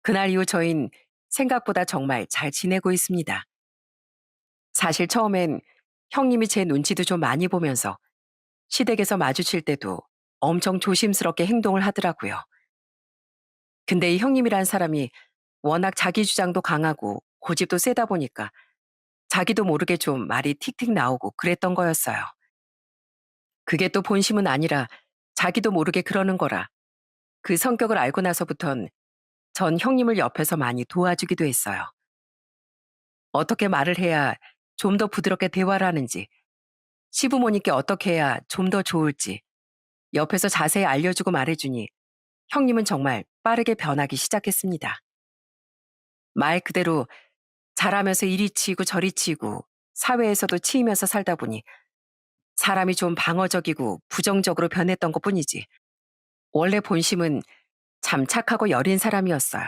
그날 이후 저흰 생각보다 정말 잘 지내고 있습니다. 사실 처음엔 형님이 제 눈치도 좀 많이 보면서 시댁에서 마주칠 때도 엄청 조심스럽게 행동을 하더라고요. 근데 이 형님이란 사람이 워낙 자기 주장도 강하고 고집도 세다 보니까 자기도 모르게 좀 말이 틱틱 나오고 그랬던 거였어요. 그게 또 본심은 아니라 자기도 모르게 그러는 거라 그 성격을 알고 나서부턴 전 형님을 옆에서 많이 도와주기도 했어요. 어떻게 말을 해야 좀 더 부드럽게 대화를 하는지, 시부모님께 어떻게 해야 좀 더 좋을지 옆에서 자세히 알려주고 말해주니 형님은 정말 빠르게 변하기 시작했습니다. 말 그대로 잘하면서 이리 치이고 저리 치이고 사회에서도 치이면서 살다 보니 사람이 좀 방어적이고 부정적으로 변했던 것 뿐이지 원래 본심은 참 착하고 여린 사람이었어요.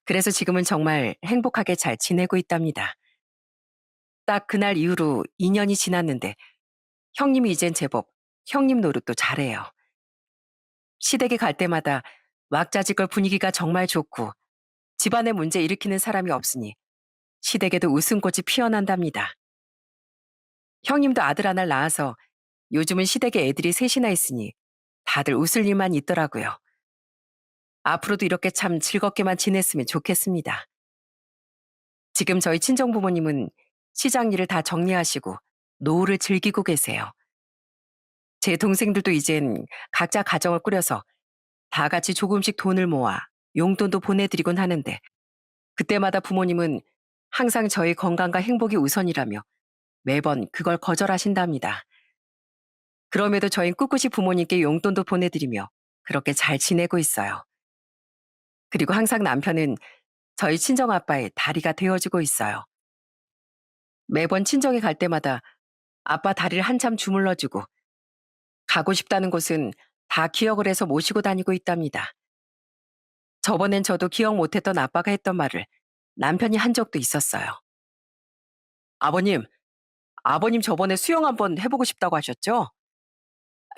그래서 지금은 정말 행복하게 잘 지내고 있답니다. 딱 그날 이후로 2년이 지났는데 형님이 이젠 제법 형님 노릇도 잘해요. 시댁에 갈 때마다 왁자지껄 분위기가 정말 좋고 집안에 문제 일으키는 사람이 없으니 시댁에도 웃음꽃이 피어난답니다. 형님도 아들 하나를 낳아서 요즘은 시댁에 애들이 셋이나 있으니 다들 웃을 일만 있더라고요. 앞으로도 이렇게 참 즐겁게만 지냈으면 좋겠습니다. 지금 저희 친정 부모님은 시장 일을 다 정리하시고 노후를 즐기고 계세요. 제 동생들도 이젠 각자 가정을 꾸려서 다 같이 조금씩 돈을 모아 용돈도 보내드리곤 하는데 그때마다 부모님은 항상 저희 건강과 행복이 우선이라며 매번 그걸 거절하신답니다. 그럼에도 저희 꿋꿋이 부모님께 용돈도 보내드리며 그렇게 잘 지내고 있어요. 그리고 항상 남편은 저희 친정아빠의 다리가 되어주고 있어요. 매번 친정에 갈 때마다 아빠 다리를 한참 주물러주고 가고 싶다는 곳은 다 기억을 해서 모시고 다니고 있답니다. 저번엔 저도 기억 못했던 아빠가 했던 말을 남편이 한 적도 있었어요. 아버님, 아버님 저번에 수영 한번 해보고 싶다고 하셨죠?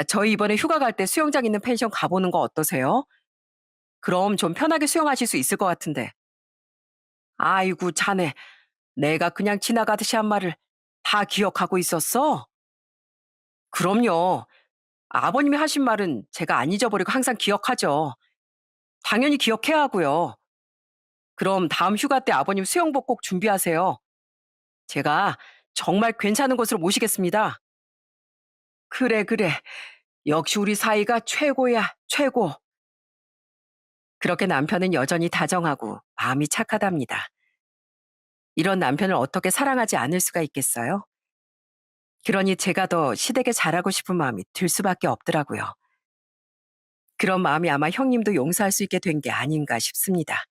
저희 이번에 휴가 갈 때 수영장 있는 펜션 가보는 거 어떠세요? 그럼 좀 편하게 수영하실 수 있을 것 같은데. 아이고, 자네. 내가 그냥 지나가듯이 한 말을 다 기억하고 있었어? 그럼요. 아버님이 하신 말은 제가 안 잊어버리고 항상 기억하죠. 당연히 기억해야 하고요. 그럼 다음 휴가 때 아버님 수영복 꼭 준비하세요. 제가 정말 괜찮은 곳으로 모시겠습니다. 그래, 그래. 역시 우리 사이가 최고야, 최고. 그렇게 남편은 여전히 다정하고 마음이 착하답니다. 이런 남편을 어떻게 사랑하지 않을 수가 있겠어요? 그러니 제가 더 시댁에 잘하고 싶은 마음이 들 수밖에 없더라고요. 그런 마음이 아마 형님도 용서할 수 있게 된 게 아닌가 싶습니다.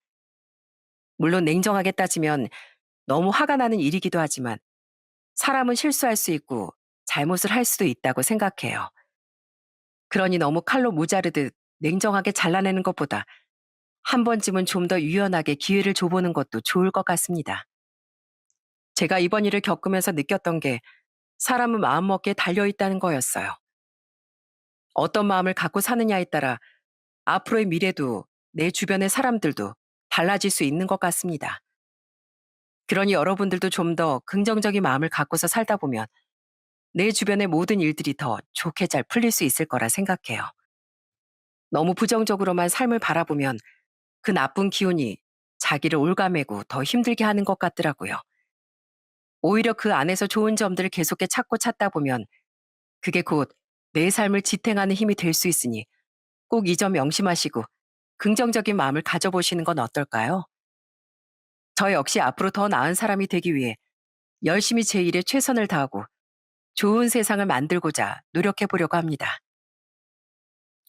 물론 냉정하게 따지면 너무 화가 나는 일이기도 하지만 사람은 실수할 수 있고 잘못을 할 수도 있다고 생각해요. 그러니 너무 칼로 무자르듯 냉정하게 잘라내는 것보다 한 번쯤은 좀 더 유연하게 기회를 줘보는 것도 좋을 것 같습니다. 제가 이번 일을 겪으면서 느꼈던 게 사람은 마음먹기에 달려있다는 거였어요. 어떤 마음을 갖고 사느냐에 따라 앞으로의 미래도 내 주변의 사람들도 달라질 수 있는 것 같습니다. 그러니 여러분들도 좀 더 긍정적인 마음을 갖고서 살다 보면 내 주변의 모든 일들이 더 좋게 잘 풀릴 수 있을 거라 생각해요. 너무 부정적으로만 삶을 바라보면 그 나쁜 기운이 자기를 올가매고 더 힘들게 하는 것 같더라고요. 오히려 그 안에서 좋은 점들을 계속해 찾고 찾다 보면 그게 곧 내 삶을 지탱하는 힘이 될 수 있으니 꼭 이 점 명심하시고 긍정적인 마음을 가져보시는 건 어떨까요? 저 역시 앞으로 더 나은 사람이 되기 위해 열심히 제 일에 최선을 다하고 좋은 세상을 만들고자 노력해 보려고 합니다.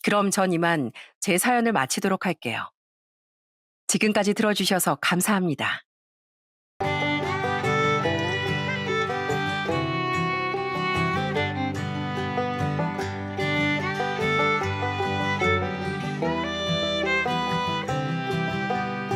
그럼 전 이만 제 사연을 마치도록 할게요. 지금까지 들어주셔서 감사합니다.